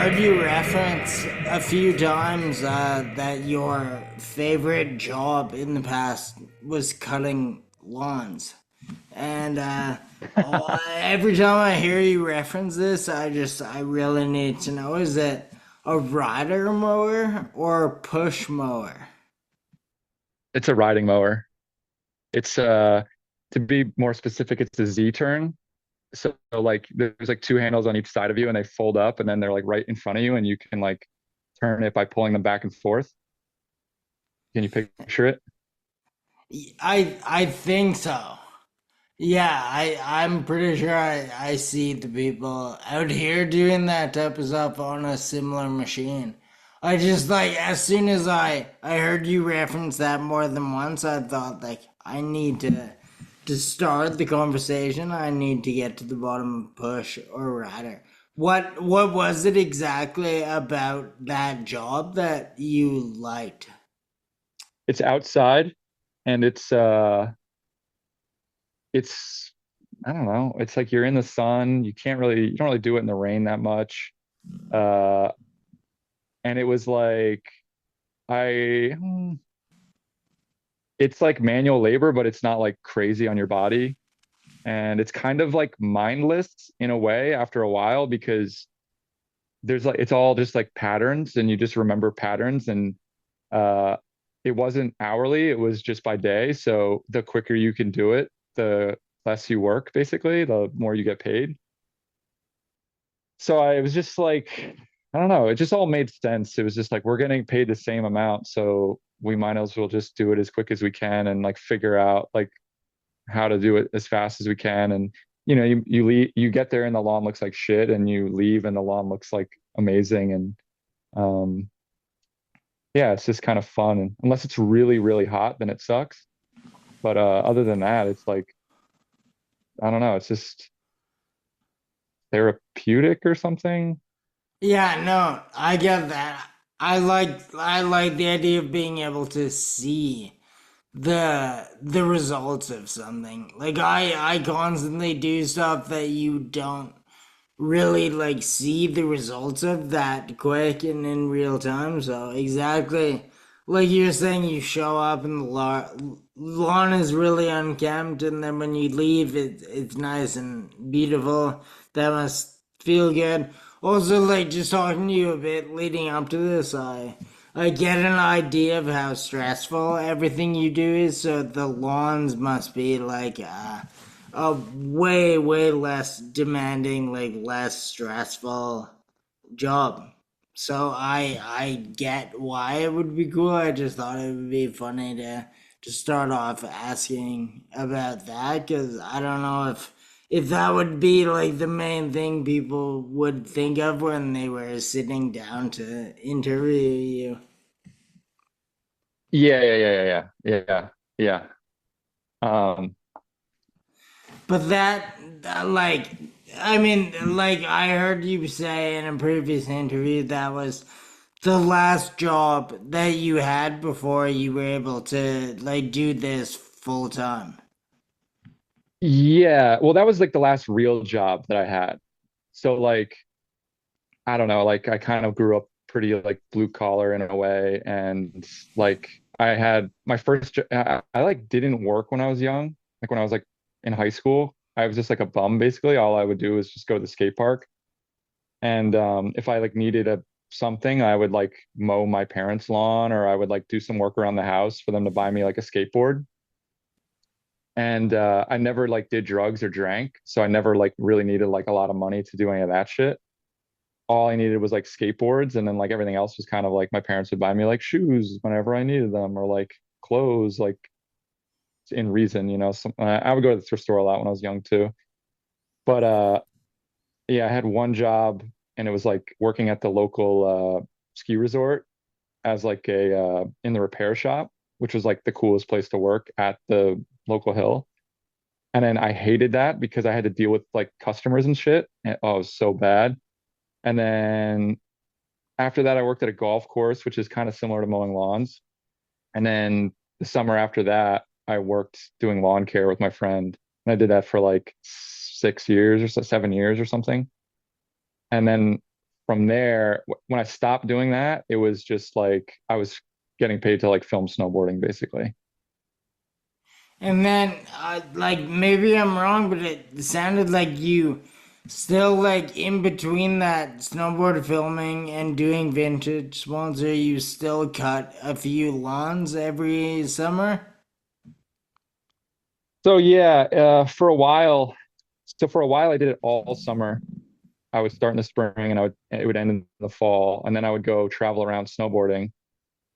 heard you reference a few times that your favorite job in the past was cutting lawns. And every time I hear you reference this, I really need to know, is it a rider mower or a push mower? It's a riding mower. It's to be more specific, it's a Z turn. So like there's like two handles on each side of you and they fold up and then they're like right in front of you and you can like turn it by pulling them back and forth. Can you picture it? I think so. Yeah, I'm pretty sure I see the people out here doing that type of stuff on a similar machine. I just like as soon as I heard you reference that more than once, I thought like I need to start the conversation. I need to get to the bottom of push or rider. What was it exactly about that job that you liked? It's outside and it's I don't know, it's like you're in the sun. You don't really do it in the rain that much. Uh and it was like I it's like manual labor, but it's not like crazy on your body. And it's kind of like mindless in a way after a while because there's like it's all just like patterns and you just remember patterns and uh it wasn't hourly, it was just by day. So the quicker you can do it, the less you work basically, the more you get paid. So I was just like, I don't know, it just all made sense. It was just like we're getting paid the same amount, so we might as well just do it as quick as we can and like figure out like how to do it as fast as we can. And you get there and the lawn looks like shit, and you leave and the lawn looks like amazing. And um, yeah, it's just kind of fun. And unless it's really, really hot, then it sucks. But other than that, it's like I don't know, it's just therapeutic or something. Yeah, no, I get that. I like the idea of being able to see the results of something. Like I constantly do stuff that you don't really like see the results of that quick and in real time. So exactly like you're saying, you show up and the lawn is really unkempt, and then when you leave, it's nice and beautiful. That must feel good. Also, like just talking to you a bit leading up to this, I get an idea of how stressful everything you do is. So the lawns must be like a way less demanding, like less stressful job. So I get why it would be cool. I just thought it would be funny to start off asking about that, because I don't know if that would be like the main thing people would think of when they were sitting down to interview you. Yeah. Yeah. Um, But like, I mean, like I heard you say in a previous interview, that was the last job that you had before you were able to like do this full time. yeah. Well, that was like the last real job that I had. So like I don't know, like I kind of grew up pretty like blue collar in a way, and like I had my I like didn't work when I was young. Like when I was like in high school, I was just like a bum basically. All I would do was just go to the skate park, and if I like needed a something, I would like mow my parents' lawn, or I would like do some work around the house for them to buy me like a skateboard. And I never like did drugs or drank, so I never like really needed like a lot of money to do any of that shit. All I needed was like skateboards, and then like everything else was kind of like my parents would buy me like shoes whenever I needed them, or like clothes, like in reason, I would go to the thrift store a lot when I was young too. But yeah, I had one job, and it was like working at the local ski resort as like a in the repair shop, which was like the coolest place to work at the local hill. And then I hated that because I had to deal with like customers and shit. And, oh, it was so bad. And then after that, I worked at a golf course, which is kind of similar to mowing lawns. And then the summer after that, I worked doing lawn care with my friend. And I did that for like 6 years or so, 7 years or something. And then from there, when I stopped doing that, it was just like I was getting paid to like film snowboarding basically. And then, like, maybe I'm wrong, but it sounded like you still, like, in between that snowboard filming and doing vintage sponsor, you still cut a few lawns every summer. So yeah, for a while I did it all summer. I would start in the spring and it would end in the fall, and then I would go travel around snowboarding.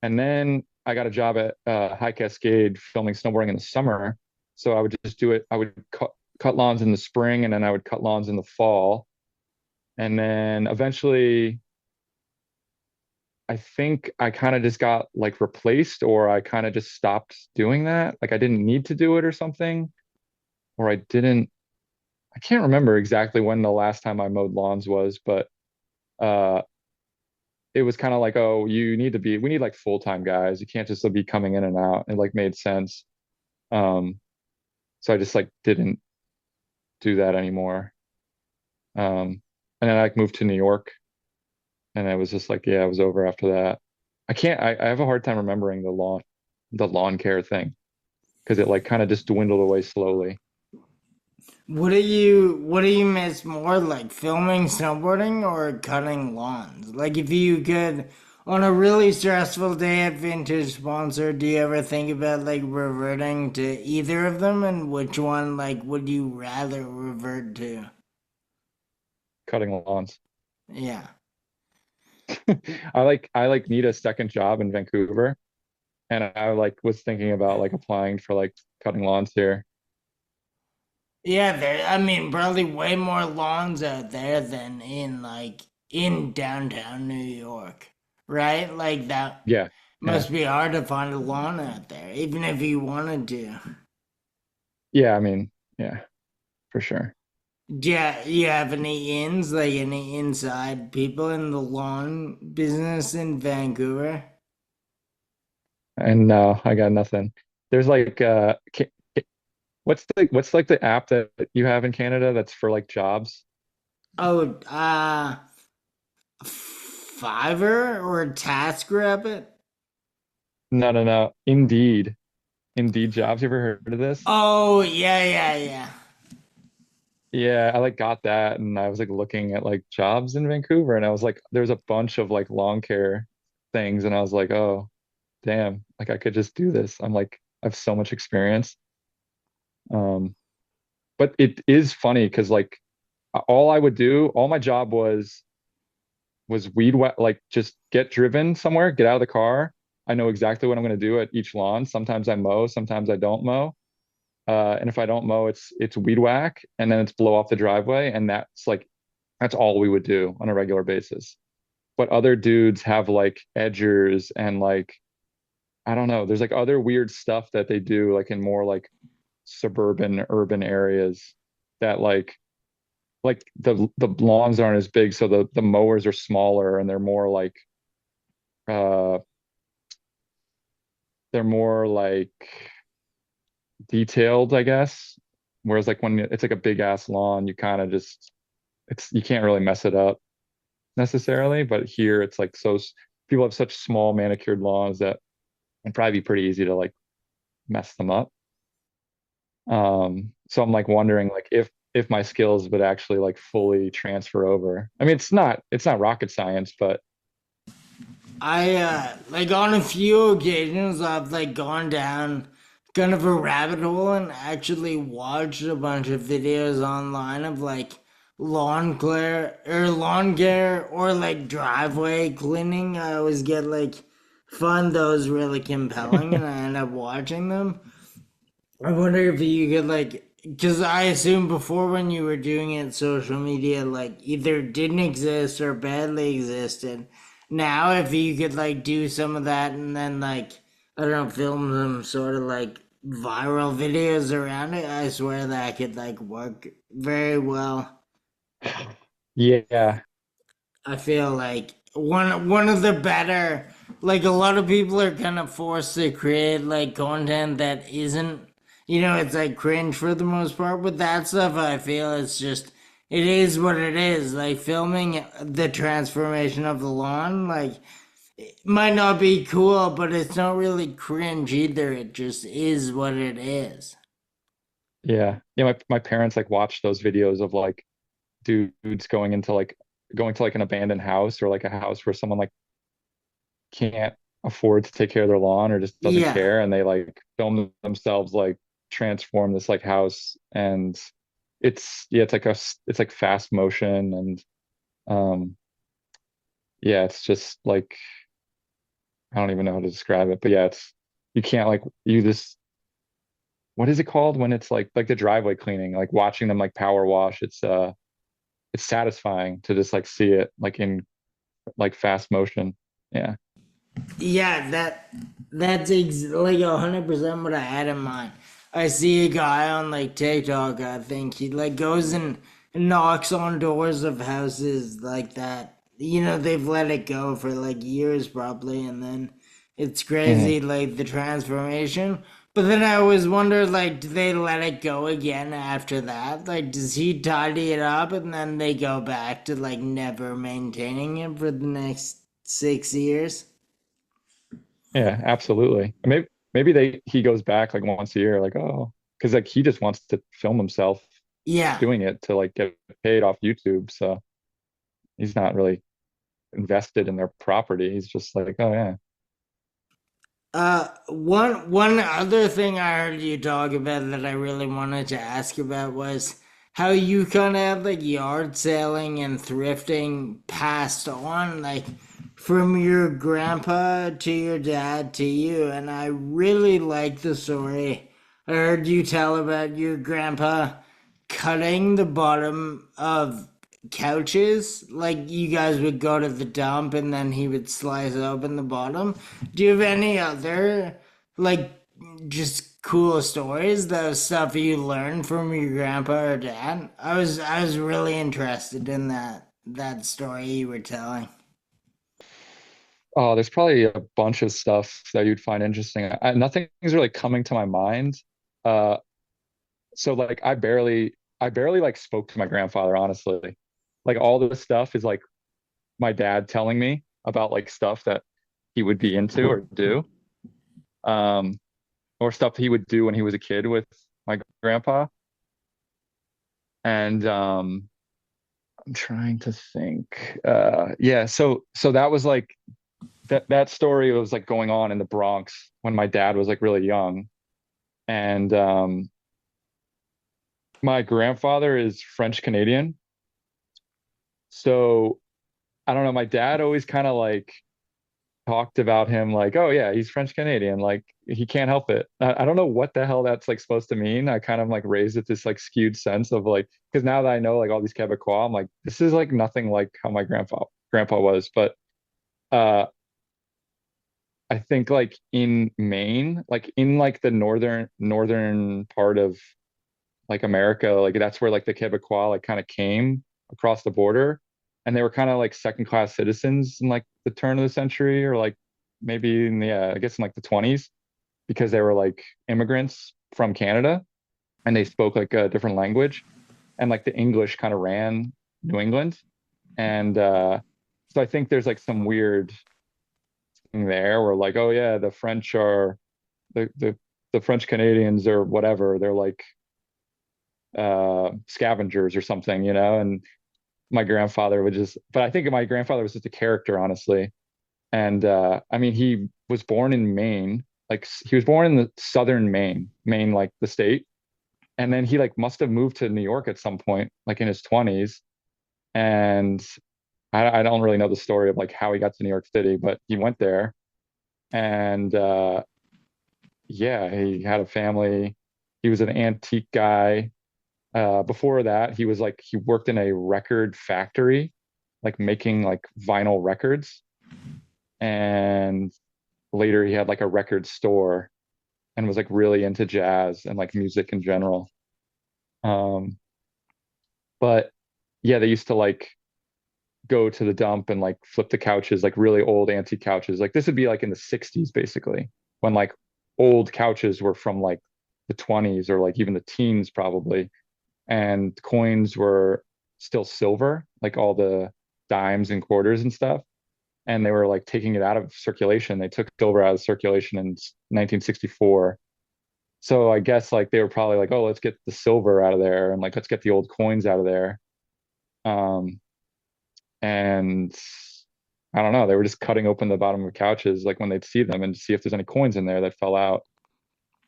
And then I got a job at High Cascade filming snowboarding in the summer. So I would just do it. I would cut lawns in the spring, and then I would cut lawns in the fall. And then eventually, I think I kind of just got like replaced, or I kind of just stopped doing that. Like I didn't need to do it or something, or I didn't. I can't remember exactly when the last time I mowed lawns was, but uh, it was kind of like, oh, we need like full-time guys. You can't just be coming in and out. It like made sense. Um, so I just like didn't do that anymore. And then I like moved to New York, and it was just like, yeah, it was over after that. I have a hard time remembering the lawn care thing because it like kind of just dwindled away slowly. What do you miss more, like filming snowboarding or cutting lawns? Like if you could on a really stressful day at Vintage Sponsor, do you ever think about like reverting to either of them, and which one like would you rather revert to? Cutting lawns. Yeah. I like need a second job in Vancouver, and I like was thinking about like applying for like cutting lawns here. Yeah, there I mean probably way more lawns out there than in downtown New York. Right? Like that Yeah, yeah, must be hard to find a lawn out there, even if you wanted to. yeah. I mean, yeah, for sure. Yeah, you have any ins, like any inside people in the lawn business in Vancouver? And no, I got nothing. There's like what's like the app that you have in Canada that's for like jobs? Oh, Fiverr or TaskRabbit? No, no, no. Indeed. Indeed jobs. You ever heard of this? Oh, yeah, yeah, yeah. Yeah, I like got that and I was like looking at like jobs in Vancouver and I was like there's a bunch of like lawn care things and I was like, "Oh, damn. Like I could just do this." I'm like I have so much experience. Um, but it is funny because like all I would do, all my job was weed whack, like just get driven somewhere, get out of the car. I know exactly what I'm going to do at each lawn. Sometimes I mow, sometimes I don't mow. And if I don't mow, it's weed whack, and then it's blow off the driveway, and that's all we would do on a regular basis. But other dudes have like edgers and like I don't know. There's like other weird stuff that they do like in more like suburban urban areas that like the lawns aren't as big, so the mowers are smaller and uh they're more like detailed, I guess. Whereas like when it's like a big ass lawn, you kind of just it's you can't really mess it up necessarily. But here it's like people have such small manicured lawns that it'd probably be pretty easy to like mess them up. So I'm like wondering like if my skills would actually like fully transfer over. I mean, it's not rocket science, but Like on a few occasions I've like gone down kind of a rabbit hole and actually watched a bunch of videos online of like lawn care or like driveway cleaning. I always get like find those really compelling and I end up watching them. I wonder if you could like, because I assume before when you were doing it, social media like either didn't exist or barely existed. Now, if you could like do some of that and then like I don't know, film some sort of like viral videos around it, I swear that could like work very well. yeah, I feel like one of the better, like a lot of people are kind of forced to create like content that isn't, it's like cringe for the most part, but that stuff I feel it's just it is what it is. Like filming the transformation of the lawn, like it might not be cool, but it's not really cringe either. It just is what it is. Yeah. Yeah, my parents like watch those videos of like dudes going to like an abandoned house or like a house where someone like can't afford to take care of their lawn or just doesn't Yeah. care and they like film themselves like transform this like house and it's like fast motion and um yeah, it's just like I don't even know how to describe it, but yeah, it's you can't like you just what is it called when it's like the driveway cleaning, like watching them like power wash. It's satisfying to just like see it like in like fast motion. Yeah. Yeah, that's like 100% what I had in mind. I see a guy on like TikTok. I think he like goes and knocks on doors of houses like that. You know, they've let it go for like years probably, and then it's Mhm. crazy like the transformation. But then I always wonder like, do they let it go again after that? Like, does he tidy it up and then they go back to like never maintaining it for the next 6 years? Yeah, absolutely. Maybe he goes back like once a year, like, oh, because like he just wants to film himself Yeah. doing it to like get paid off YouTube. So he's not really invested in their property. He's just like, oh yeah. One other thing I heard you talk about that I really wanted to ask about was how you kind of have like yard selling and thrifting passed on, like from your grandpa to your dad to you, and I really like the story I heard you tell about your grandpa cutting the bottom of couches. Like you guys would go to the dump and then he would slice open the bottom. Do you have any other like just cool stories, the stuff you learned from your grandpa or dad? I was really interested in that story you were telling. Oh, there's probably a bunch of stuff that you'd find interesting. Nothing's really coming to my mind. Uh, so like I barely like spoke to my grandfather, honestly. Like all this stuff is like my dad telling me about like stuff that he would be into or do. Um, or stuff he would do when he was a kid with my grandpa. And I'm trying to think. Yeah, so that was like that story was like going on in the Bronx when my dad was like really young. And my grandfather is French Canadian. So I don't know, my dad always kind of like talked about him like, oh yeah, he's French Canadian, like he can't help it. I don't know what the hell that's like supposed to mean. I kind of like raised it this like skewed sense of like, because now that I know like all these Quebecois, I'm like, this is like nothing like how my grandpa was. But uh I think like in Maine, like in like the northern part of like America, like that's where like the Quebecois like kind of came across the border, and they were kind of like second class citizens in like the turn of the century, or like maybe in the I guess in like the 20s, because they were like immigrants from Canada and they spoke like a different language, and like the English kind of ran New England, and so I think there's like some weird thing there where like, oh yeah, the French are the French Canadians or whatever, they're like scavengers or something, you know. And my grandfather would just, but I think my grandfather was just a character, honestly. And I mean, he was born in Maine, like he was born in the southern Maine, like the state. And then he like must have moved to New York at some point, like in his 20s. And I don't really know the story of like how he got to New York City, but he went there. And yeah, he had a family. He was an antique guy. Before that, he was like he worked in a record factory, like making like vinyl records. And later he had like a record store and was like really into jazz and like music in general. Um, but yeah, they used to like go to the dump and like flip the couches, like really old antique couches. Like this would be like in the 60s basically, when like old couches were from like the 20s or like even the teens probably. And coins were still silver, like all the dimes and quarters and stuff. And they were like taking it out of circulation. They took silver out of circulation in 1964. So I guess like they were probably like, oh, let's get the silver out of there and like let's get the old coins out of there. Um, and I don't know, they were just cutting open the bottom of couches like when they'd see them and see if there's any coins in there that fell out.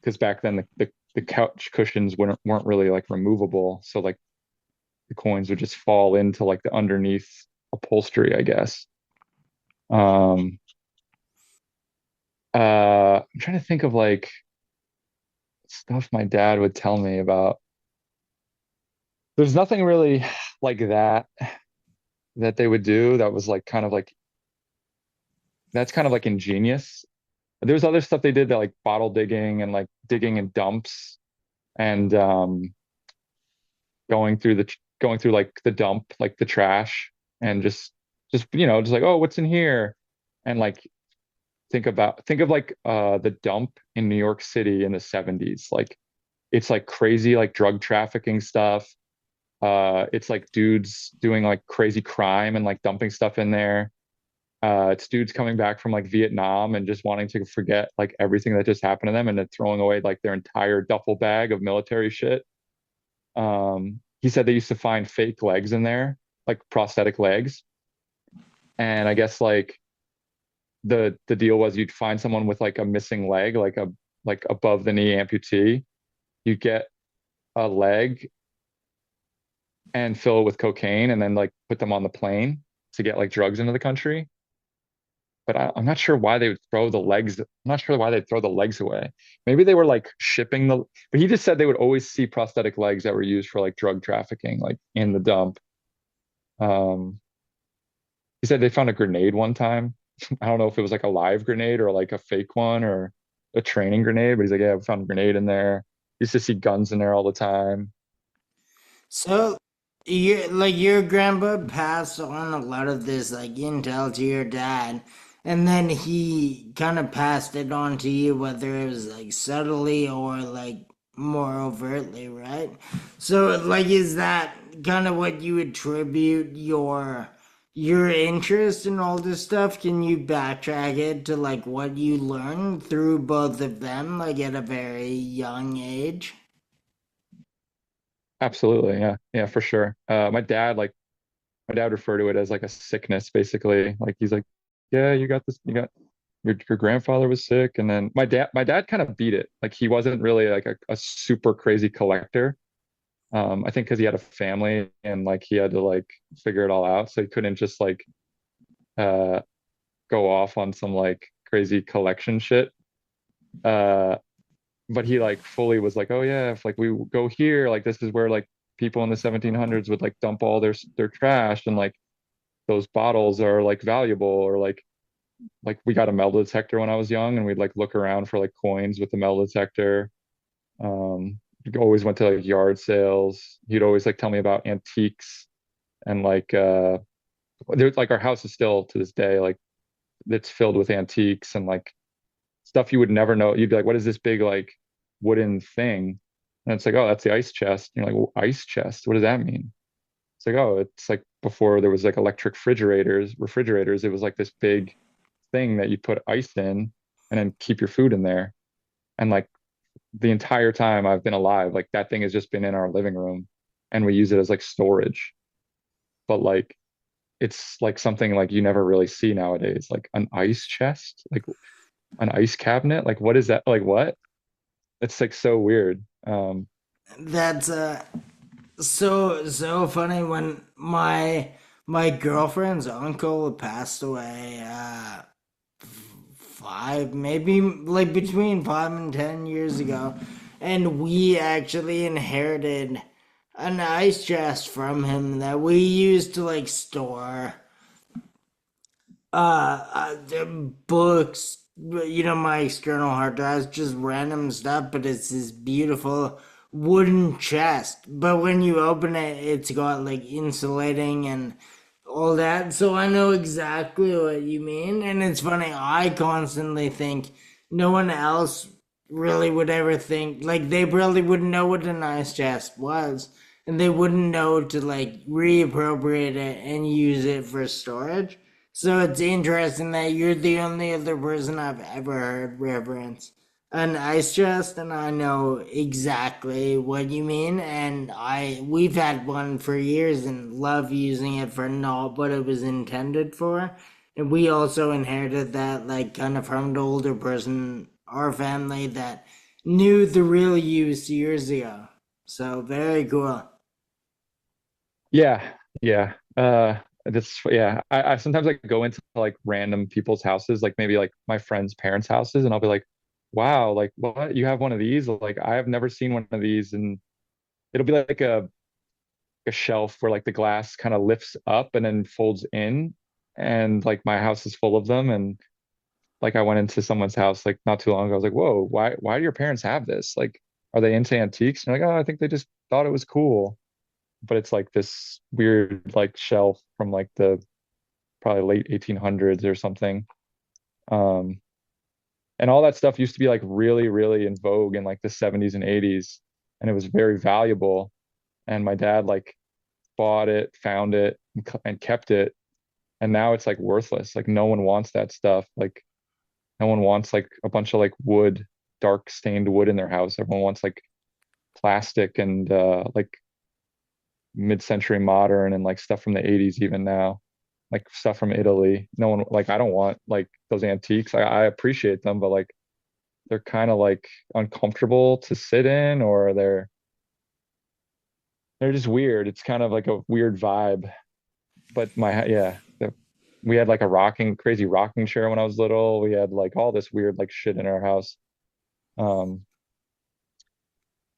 Because back then the couch cushions weren't really like removable. So like the coins would just fall into like the underneath upholstery, I guess. Um, I'm trying to think of like stuff my dad would tell me about. There's nothing really like that they would do that was like kind of like that's kind of like ingenious. There's other stuff they did that like bottle digging and like digging in dumps and going through like the dump, like the trash and just just like, oh, what's in here? And like think of like the dump in New York City in the 70s. Like it's like crazy like drug trafficking stuff. It's like dudes doing like crazy crime and like dumping stuff in there. It's dudes coming back from like Vietnam and just wanting to forget like everything that just happened to them and then throwing away like their entire duffel bag of military shit. He said they used to find fake legs in there, like prosthetic legs. And I guess like the deal was you'd find someone with like a missing leg, like above the knee amputee. You get a leg and fill it with cocaine and then like put them on the plane to get like drugs into the country. But I'm not sure why they would throw the legs. I'm not sure why they'd throw the legs away. Maybe they were like shipping but he just said they would always see prosthetic legs that were used for like drug trafficking, like in the dump. Um, he said they found a grenade one time. I don't know if it was like a live grenade or like a fake one or a training grenade, but he's like, yeah, we found a grenade in there. Used to see guns in there all the time. So, your grandpa passed on a lot of this like intel to your dad, and then he kind of passed it on to you, whether it was like subtly or like more overtly, right? So, like, is that kind of what you attribute your interest in all this stuff? Can you backtrack it to like what you learned through both of them, like at a very young age? Absolutely, yeah, yeah, for sure. My dad referred to it as like a sickness, basically. Like he's like, yeah, you got this, you got your grandfather was sick, and then my dad kind of beat it. Like he wasn't really like a super crazy collector. I think because he had a family and like he had to like figure it all out, so he couldn't just like uh go off on some like crazy collection shit. Uh, but he like fully was like, oh yeah, if like we go here, like this is where like people in the 1700s would like dump all their trash and like those bottles are like valuable or like we got a metal detector when I was young and we'd like look around for like coins with the metal detector. We always went to like yard sales. He'd always like tell me about antiques and like there's like our house is still to this day like it's filled with antiques and like stuff you would never know. You'd be like, what is this big like wooden thing? And it's like, oh, that's the ice chest. And you're like, well, ice chest, what does that mean? It's like, oh, it's like before there was like electric refrigerators, it was like this big thing that you put ice in and then keep your food in there. And like the entire time I've been alive, like that thing has just been in our living room and we use it as like storage. But like it's like something like you never really see nowadays, like an ice chest, like an ice cabinet. Like what is that? Like what? It's like so weird. That's so funny when my girlfriend's uncle passed away 5, maybe like between 5 and 10 years ago, and we actually inherited an ice chest from him that we used to like store the books, my external hard drives, just random stuff, but it's this beautiful wooden chest. But when you open it, it's got like insulating and all that. So I know exactly what you mean. And it's funny, I constantly think no one else really would ever think, like, they really wouldn't know what an ice chest was. and they wouldn't know to like reappropriate it and use it for storage. So it's interesting that you're the only other person I've ever heard reference an ice chest, and I know exactly what you mean. And we've had one for years and love using it for not what it was intended for. And we also inherited that like kind of from an older person, our family that knew the real use years ago. So very cool. Yeah, yeah. That's yeah. I sometimes like go into like random people's houses, like maybe like my friends' parents' houses, and I'll be like, "Wow, like what? You have one of these? Like I have never seen one of these." And it'll be like a shelf where like the glass kind of lifts up and then folds in, and like my house is full of them. And like I went into someone's house like not too long ago. I was like, "Whoa, why do your parents have this? Like, are they into antiques?" And they're like, "Oh, I think they just thought it was cool." But it's like this weird like shelf from like the probably late 1800s or something. Um, and all that stuff used to be like really, really in vogue in like the 70s and 80s, and it was very valuable. And my dad like bought it, found it, and kept it. And now it's like worthless. Like no one wants that stuff. Like no one wants like a bunch of like wood, dark stained wood in their house. Everyone wants like plastic and like mid-century modern and like stuff from the 80s even now, like stuff from Italy. No one like I don't want like those antiques. I appreciate them, but like they're kind of like uncomfortable to sit in, or they're just weird. It's kind of like a weird vibe. But we had like a crazy rocking chair when I was little. We had like all this weird like shit in our house. Um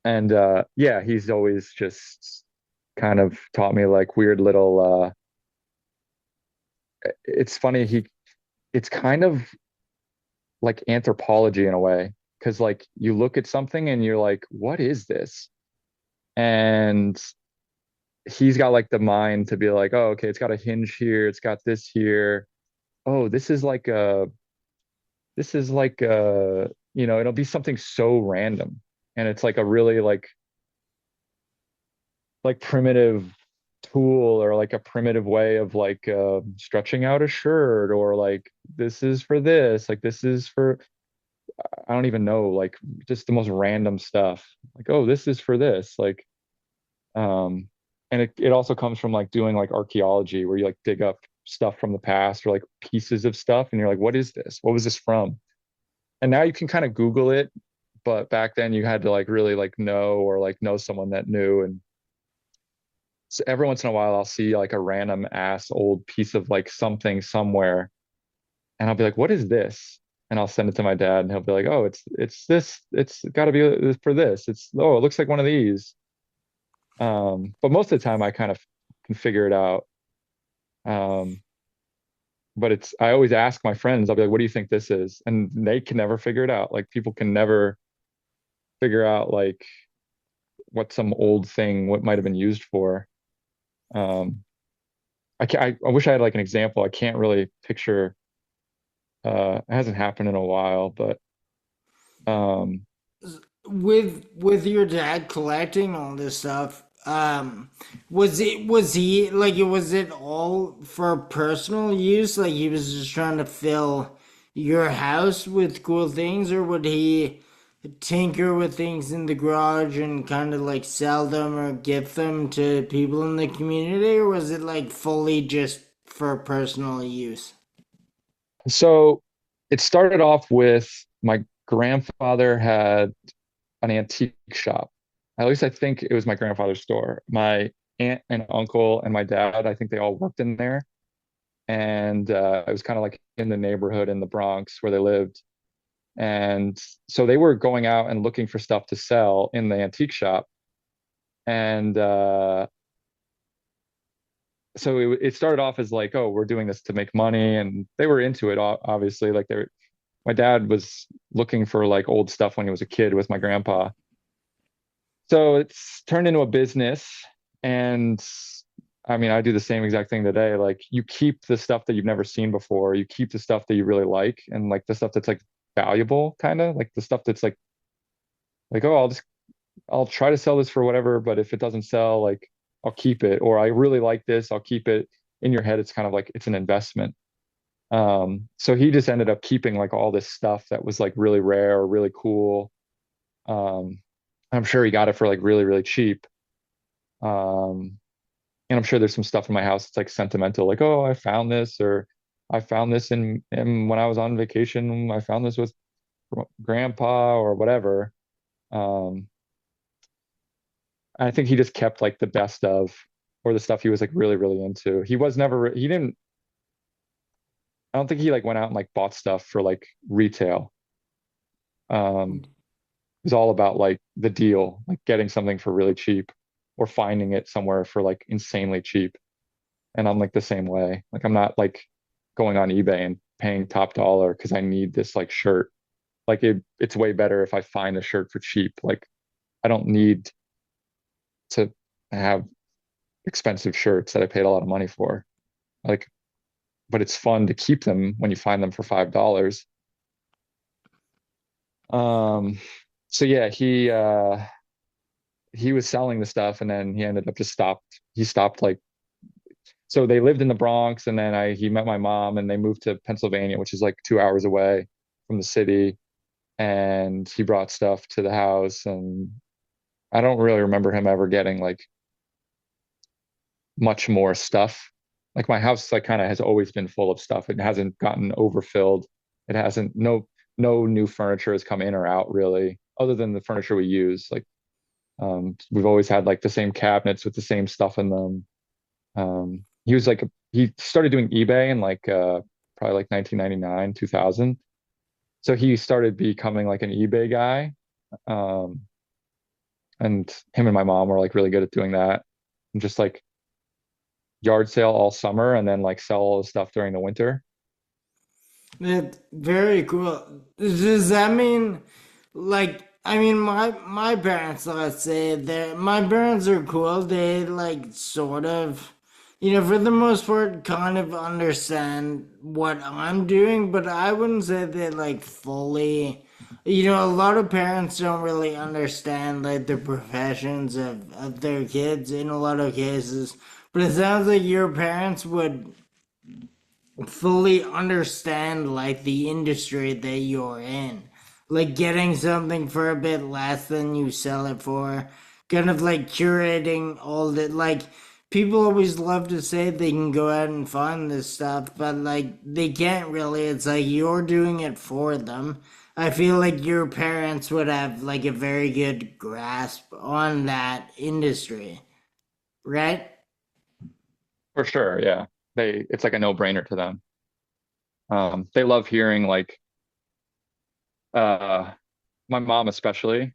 and yeah, he's always just kind of taught me like weird little it's funny, it's kind of like anthropology in a way, because like you look at something and you're like, what is this? And he's got like the mind to be like, oh, okay, it's got a hinge here, it's got this here. Oh, this is like it'll be something so random. And it's like a really like primitive tool, or like a primitive way of like stretching out a shirt, or like this is for this, like this is for I don't even know, like just the most random stuff. Like, oh, this is for this. Like, and it also comes from like doing like archaeology, where you like dig up stuff from the past, or like pieces of stuff, and you're like, what is this? What was this from? And now you can kind of Google it, but back then you had to like really like know, or like know someone that knew. And so every once in a while I'll see like a random ass old piece of like something somewhere, and I'll be like, what is this? And I'll send it to my dad, and he'll be like, oh, it's this, it's got to be for this. It's oh, it looks like one of these. But most of the time I kind of can figure it out. Um, but it's I always ask my friends, I'll be like, what do you think this is? And they can never figure it out. Like people can never figure out like what some old thing what might have been used for. Um, I wish I had like an example. I can't really picture. It hasn't happened in a while, but um, With your dad collecting all this stuff, was he like was it all for personal use? Like he was just trying to fill your house with cool things, or would he tinker with things in the garage and kind of like sell them or gift them to people in the community, or was it like fully just for personal use? so it started off with my grandfather had an antique shop. At least I think it was my grandfather's store. My aunt and uncle and my dad, I think they all worked in there. And it was kind of like in the neighborhood in the Bronx where they lived. And so they were going out and looking for stuff to sell in the antique shop. And so it started off as like, oh, we're doing this to make money. And they were into it, obviously. Like my dad was looking for like old stuff when he was a kid with my grandpa. So it's turned into a business. And I mean, I do the same exact thing today. Like you keep the stuff that you've never seen before, you keep the stuff that you really like, and like the stuff that's like valuable, kind of like the stuff that's like, oh, I'll try to sell this for whatever, but if it doesn't sell, like I'll keep it. Or I really like this, I'll keep it. In your head, it's kind of like it's an investment. So he just ended up keeping like all this stuff that was like really rare or really cool. Um, I'm sure he got it for like really, really cheap. Um, and I'm sure there's some stuff in my house that's like sentimental, like, oh, I found this, or I found this in when I was on vacation, I found this with grandpa or whatever. Um, I think he just kept like the best of, or the stuff he was like really, really into. He was never, he didn't, I don't think he like went out and like bought stuff for like retail. It was all about like the deal, like getting something for really cheap or finding it somewhere for like insanely cheap. And I'm like the same way. Like I'm not like going on eBay and paying top dollar because I need this like shirt. Like it's way better if I find a shirt for cheap. Like I don't need to have expensive shirts that I paid a lot of money for. Like, but it's fun to keep them when you find them for $5. Um, so yeah, he was selling the stuff and then he ended up just stopped. He stopped like so they lived in the Bronx and then I he met my mom and they moved to Pennsylvania, which is like 2 hours away from the city. And he brought stuff to the house and I don't really remember him ever getting like much more stuff. Like my house like kind of has always been full of stuff. It hasn't gotten overfilled. It hasn't no new furniture has come in or out really, other than the furniture we use. Like we've always had like the same cabinets with the same stuff in them. He was like he started doing eBay in like probably like 1999, 2000. So he started becoming like an eBay guy. Um, and him and my mom were like really good at doing that. And just like yard sale all summer and then like sell all the stuff during the winter. That's very cool. Does that mean, like, I mean, my parents, let's say, they my parents are cool. They like sort of, for the most part, kind of understand what I'm doing, but I wouldn't say they like fully. A lot of parents don't really understand like the professions of their kids in a lot of cases. But it sounds like your parents would fully understand like the industry that you're in, like getting something for a bit less than you sell it for, kind of like curating all the like people always love to say they can go out and find this stuff, but like they can't really. It's like you're doing it for them. I feel like your parents would have like a very good grasp on that industry, right? For sure, yeah. It's like a no-brainer to them. They love hearing like uh my mom especially.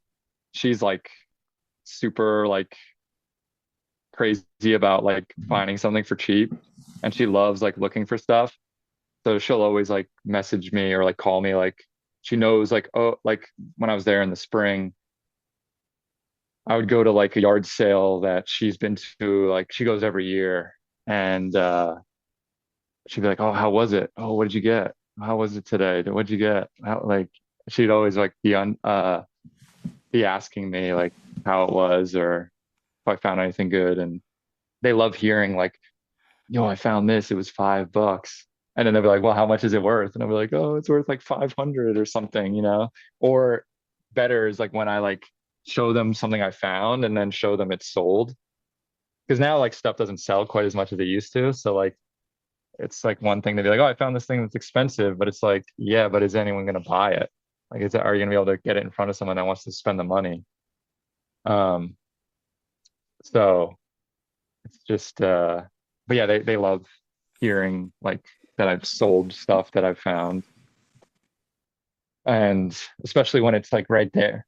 She's like super like crazy about like finding something for cheap and she loves like looking for stuff. So she'll always like message me or like call me like she knows like oh like when I was there in the spring, I would go to like a yard sale that she's been to like she goes every year and she'd be like, "Oh, how was it? Oh, what did you get? How was it today? What did you get?" Like she'd always like be asking me like how it was or if I found anything good and they love hearing like, "Yo, I found this. It was $5." And then they'll be like, "Well, how much is it worth?" And I'll be like, "Oh, it's worth like 500 or something, you know?" Or better is like when I like show them something I found and then show them it's sold. Because now like stuff doesn't sell quite as much as it used to. So like it's like one thing to be like, "Oh, I found this thing that's expensive," but it's like, yeah, but is anyone going to buy it? Like, are you going to be able to get it in front of someone that wants to spend the money? Um, so it's just, but yeah, they love hearing like that I've sold stuff that I've found, and especially when it's like right there.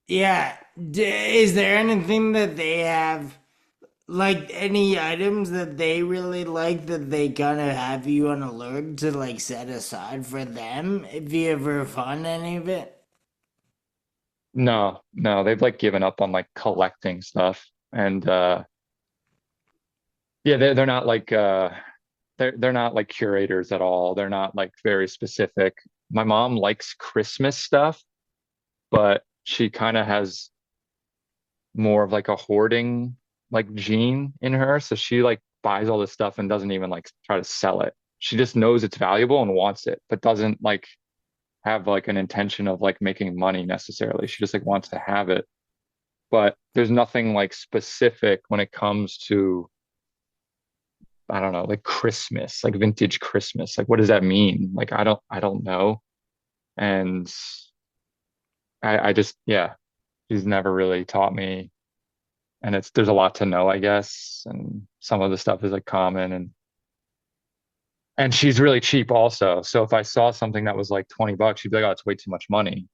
Yeah. Is there anything that they have, like any items that they really like that they kind of have you on alert to like set aside for them if you ever find any of it? No, no, they've like given up on like collecting stuff, and yeah, they're not like they're not like curators at all. They're not like very specific. My mom likes Christmas stuff, but she kind of has. more of like a hoarding like gene in her. So she like buys all this stuff and doesn't even like try to sell it. She just knows it's valuable and wants it, but doesn't like have like an intention of like making money necessarily. She just like wants to have it. But there's nothing like specific when it comes to, I don't know, like Christmas, like vintage Christmas. Like what does that mean? Like I don't know. And I just yeah, she's never really taught me, and it's there's a lot to know, I guess, and some of the stuff is like common, and she's really cheap also. So if I saw something that was like 20 bucks, she'd be like, "Oh, it's way too much money."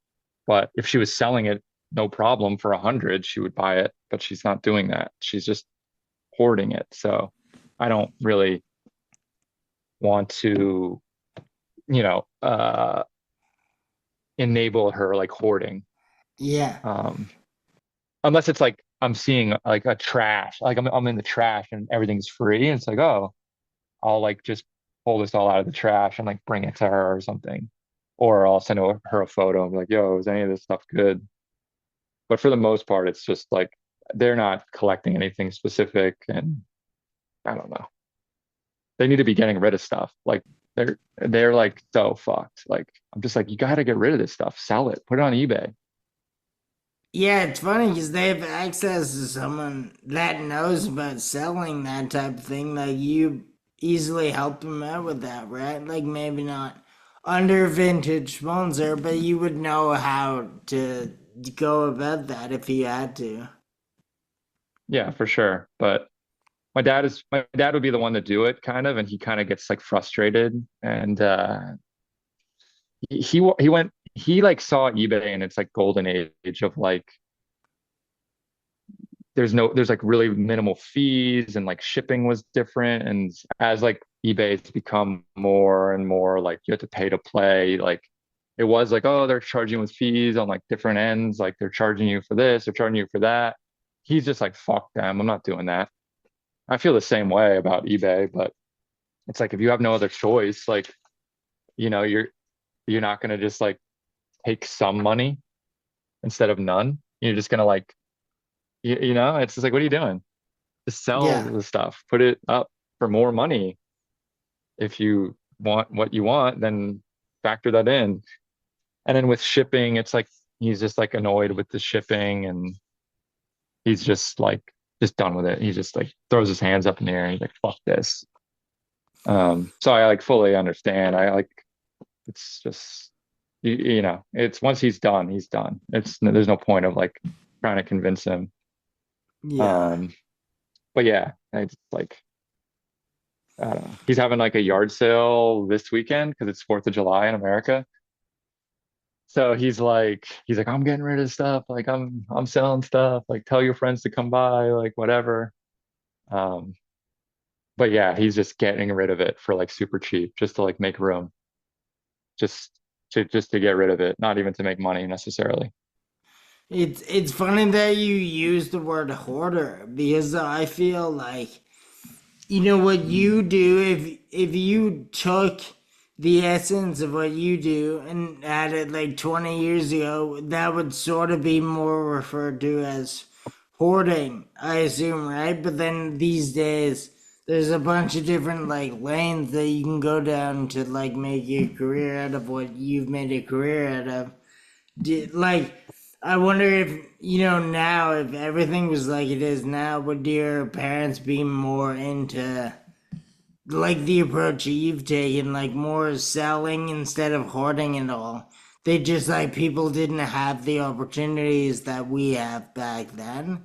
But if she was selling it, no problem for 100, she would buy it. But she's not doing that. She's just hoarding it. So I don't really want to, you know, enable her like hoarding. Yeah. Um, Unless it's like I'm seeing like a trash, like I'm in the trash and everything's free. And it's like, oh, I'll like just pull this all out of the trash and like bring it to her or something. Or I'll send her a photo and be like, yo, is any of this stuff good? But for the most part, it's just like they're not collecting anything specific, and I don't know. They need to be getting rid of stuff. Like they're like so fucked. Like I'm just like, you gotta get rid of this stuff. Sell it. Put it on eBay. Yeah, it's funny because they have access to someone that knows about selling that type of thing. Like you easily help them out with that, right? Like maybe not under vintage sponsor, but you would know how to go about that if you had to. Yeah, for sure. But my dad would be the one to do it kind of, and he kind of gets like frustrated, and he went he like saw eBay and it's like golden age of like there's like really minimal fees, and like shipping was different, and as like eBay's become more and more like you have to pay to play, like it was like, oh, they're charging with fees on like different ends, like they're charging you for this, they're charging you for that. He's just like, fuck them, I'm not doing that. I feel the same way about eBay, but it's like if you have no other choice, like you know, you're not gonna just like take some money instead of none. You're just gonna like you know, it's just like, what are you doing? Just sell Yeah. the stuff, put it up for more money. If you want what you want, then factor that in. And then with shipping, it's like he's just like annoyed with the shipping, and he's just like just done with it. He just like throws his hands up in the air and he's like, fuck this. So I like fully understand. I like it's just you know, it's once he's done, he's done. It's there's no point of like trying to convince him. Yeah. Um, but yeah, it's like I don't know. He's having like a yard sale this weekend because it's 4th of July in America. So he's like, I'm getting rid of stuff. Like I'm selling stuff. Like tell your friends to come by, like whatever. Um, but yeah, he's just getting rid of it for like super cheap, just to like make room, just just to get rid of it, not even to make money necessarily. It's funny that you use the word hoarder because I feel like you know what you do if you took the essence of what you do and had it like 20 years ago, that would sort of be more referred to as hoarding, I assume, right? But then these days there's a bunch of different like lanes that you can go down to like make a career out of what you've made a career out of. Like, I wonder if you know now, if everything was like it is now, would your parents be more into like the approach you've taken, like more selling instead of hoarding it all? They just like people didn't have the opportunities that we have back then.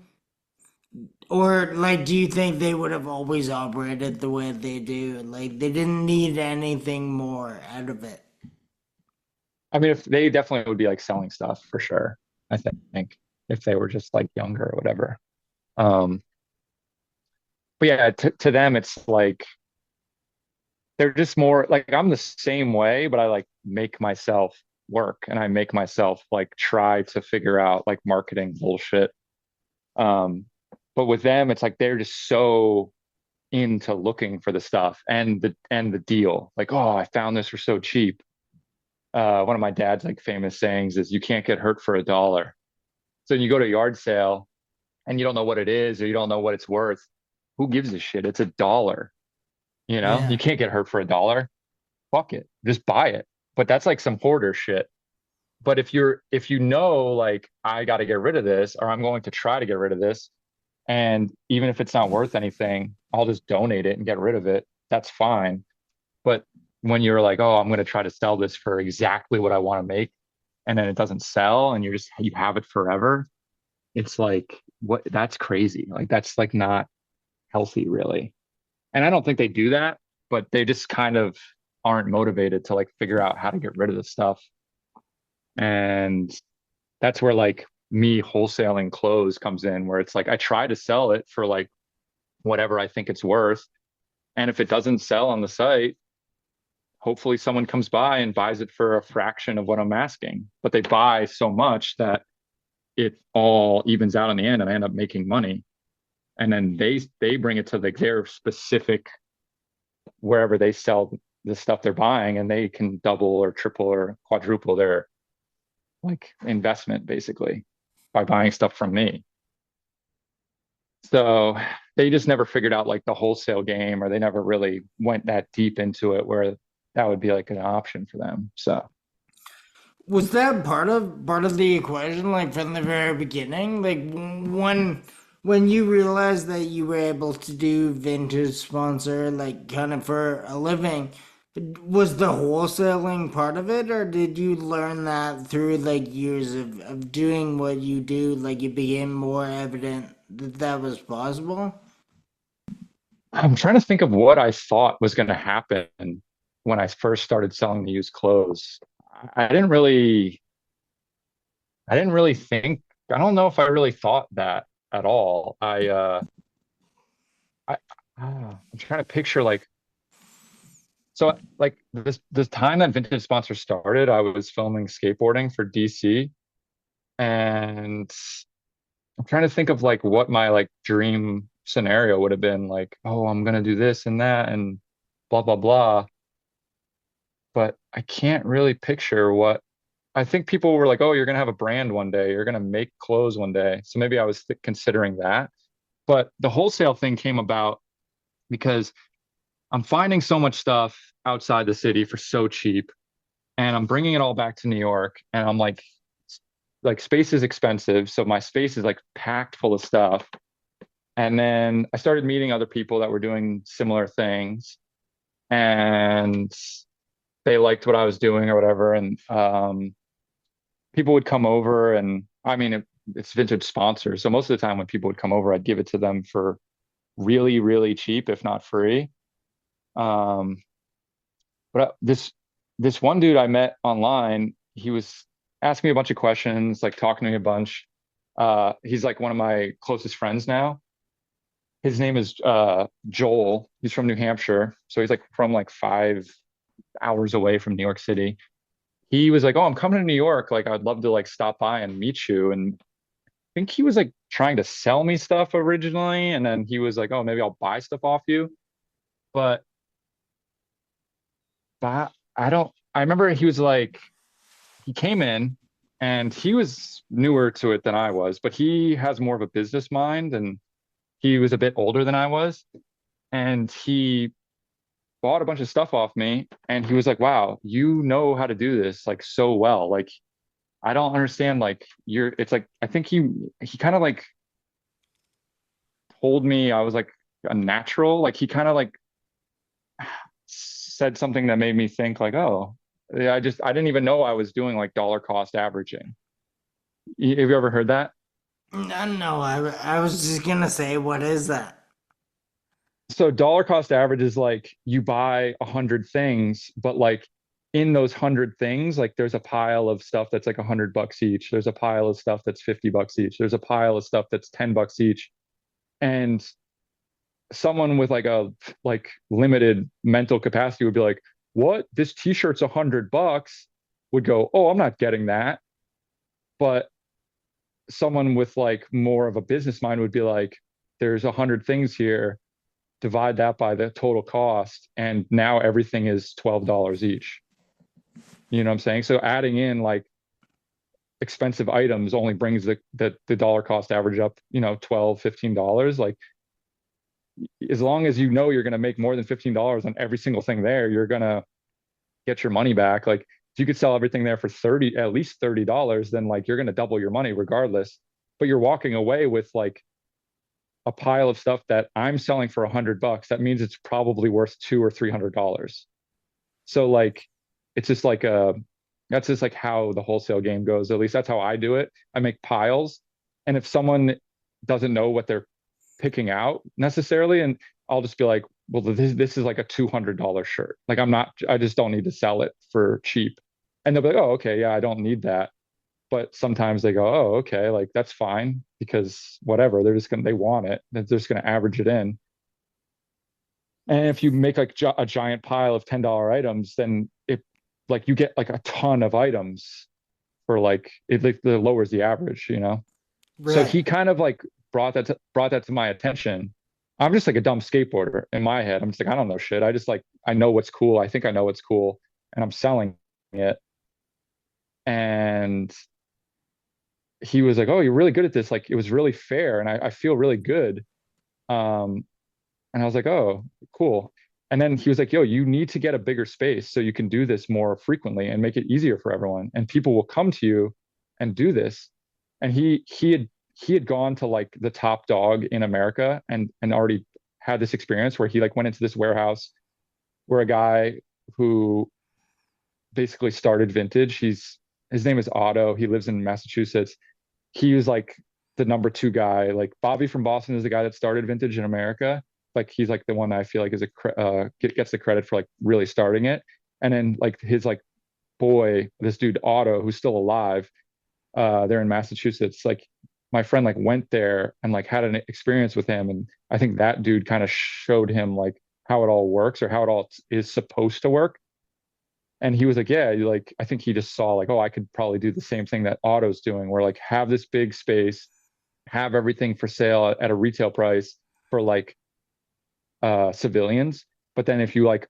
Or like, do you think they would have always operated the way they do? Like, they didn't need anything more out of it. I mean, if they definitely would be like selling stuff for sure, I think if they were just like younger or whatever. Um, but yeah, to them, it's like they're just more like I'm the same way, but I like make myself work and I make myself like try to figure out like marketing bullshit. Um, but with them, it's like they're just so into looking for the stuff and the deal. Like, oh, I found this for so cheap. One of my dad's like famous sayings is you can't get hurt for a dollar. So you go to a yard sale and you don't know what it is or you don't know what it's worth, who gives a shit? It's $1. You Yeah. can't get hurt for $1. Fuck it. Just buy it. But that's like some hoarder shit. But if you know like I got to get rid of this or I'm going to try to get rid of this, and even if it's not worth anything, I'll just donate it and get rid of it. That's fine. But when you're like, oh, I'm going to try to sell this for exactly what I want to make, and then it doesn't sell and you have it forever, it's like, what? That's crazy. Like that's like not healthy, really. And I don't think they do that, but they just kind of aren't motivated to like figure out how to get rid of the stuff. And that's where like me wholesaling clothes comes in, where it's like I try to sell it for like whatever I think it's worth. And if it doesn't sell on the site, hopefully someone comes by and buys it for a fraction of what I'm asking. But they buy so much that it all evens out in the end and I end up making money. And then they bring it to like their specific wherever they sell the stuff they're buying, and they can double or triple or quadruple their like investment basically by buying stuff from me. So they just never figured out like the wholesale game, or they never really went that deep into it where that would be like an option for them. So Was that part of the equation, like from the very beginning? Like when you realized that you were able to do vintage sponsor, like kind of for a living, was the wholesaling part of it, or did you learn that through like years of doing what you do? Like it became more evident that that was possible. I'm trying to think of what I thought was going to happen when I first started selling the used clothes. I didn't really, I didn't really think, I don't know if I really thought that at all. I, I'm trying to picture like, so like this time that Vintage Sponsor started, I was filming skateboarding for DC, and I'm trying to think of like what my like dream scenario would have been like, oh, I'm gonna do this and that and blah blah blah. But I can't really picture what I think people were like, oh, you're gonna have a brand one day, you're gonna make clothes one day. So maybe I was considering that. But the wholesale thing came about because I'm finding so much stuff outside the city for so cheap, and I'm bringing it all back to New York, and I'm like space is expensive, so my space is like packed full of stuff. And then I started meeting other people that were doing similar things, and they liked what I was doing or whatever. And people would come over, and I mean, it's vintage sponsors. So most of the time when people would come over, I'd give it to them for really, really cheap, if not free. Um, but this one dude I met online, he was asking me a bunch of questions, like talking to me a bunch. He's like one of my closest friends now. His name is Joel. He's from New Hampshire, so he's like from like 5 hours away from New York City. He was like, "Oh, I'm coming to New York. Like, I'd love to like stop by and meet you." And I think he was like trying to sell me stuff originally, and then he was like, "Oh, maybe I'll buy stuff off you." But that I don't. I remember he was like, he came in, and he was newer to it than I was, but he has more of a business mind, and he was a bit older than I was, and he bought a bunch of stuff off me, and he was like, wow, you know how to do this like so well. Like I don't understand, like you're it's like I think he kind of like told me I was like a natural. Like he kind of like said something that made me think like, oh, yeah, I didn't even know I was doing like dollar cost averaging. Have you ever heard that? No, no, I was just gonna say, what is that? So dollar cost average is like you buy 100 things, but like in those 100 things, like there's a pile of stuff that's like $100 each. There's a pile of stuff that's $50 each. There's a pile of stuff that's $10 each. And someone with like limited mental capacity would be like, "What? This t-shirt's $100?" Would go, "Oh, I'm not getting that." But someone with like more of a business mind would be like, "There's 100 things here. Divide that by the total cost, and now everything is $12 each." You know what I'm saying? So adding in like expensive items only brings the dollar cost average up, you know, 12, $15. Like as long as you know you're going to make more than $15 on every single thing there, you're going to get your money back. Like if you could sell everything there for 30, at least $30, then like you're going to double your money regardless. But you're walking away with like a pile of stuff that I'm selling for $100. That means it's probably worth $200 or $300. So like it's just like a that's just like how the wholesale game goes. At least that's how I do it. I make piles, and if someone doesn't know what they're picking out necessarily, and I'll just be like, well, this is like a $200 shirt. Like I just don't need to sell it for cheap. And they'll be like, oh, okay, yeah, I don't need that. But sometimes they go, oh, okay, like that's fine because whatever, they want it. They're just gonna average it in. And if you make like a giant pile of $10 items, then it like you get like a ton of items for like it lowers the average, you know. So Right. he kind of like brought that to my attention. I'm just like a dumb skateboarder in my head. I'm just like I don't know shit. I just like I know what's cool. I think I know what's cool, and I'm selling it. And he was like, "Oh, you're really good at this. Like it was really fair, and I feel really good." Um, And I was like, oh, cool. And then he was like, yo, you need to get a bigger space so you can do this more frequently and make it easier for everyone. And people will come to you and do this. And he had gone to like the top dog in America and already had this experience where he like went into this warehouse where a guy who basically started vintage, his name is Otto. He lives in Massachusetts. He was like the number two guy. Like Bobby from Boston is the guy that started vintage in America. Like he's like the one I feel like is gets the credit for like really starting it. And then like his like boy, this dude Otto, who's still alive, they're in Massachusetts. Like my friend like went there and like had an experience with him, and I think that dude kind of showed him like how it all works or how it all is supposed to work. And he was like, yeah, like I think he just saw like, oh, I could probably do the same thing that Otto's doing, where like have this big space, have everything for sale at a retail price for like civilians. But then if you like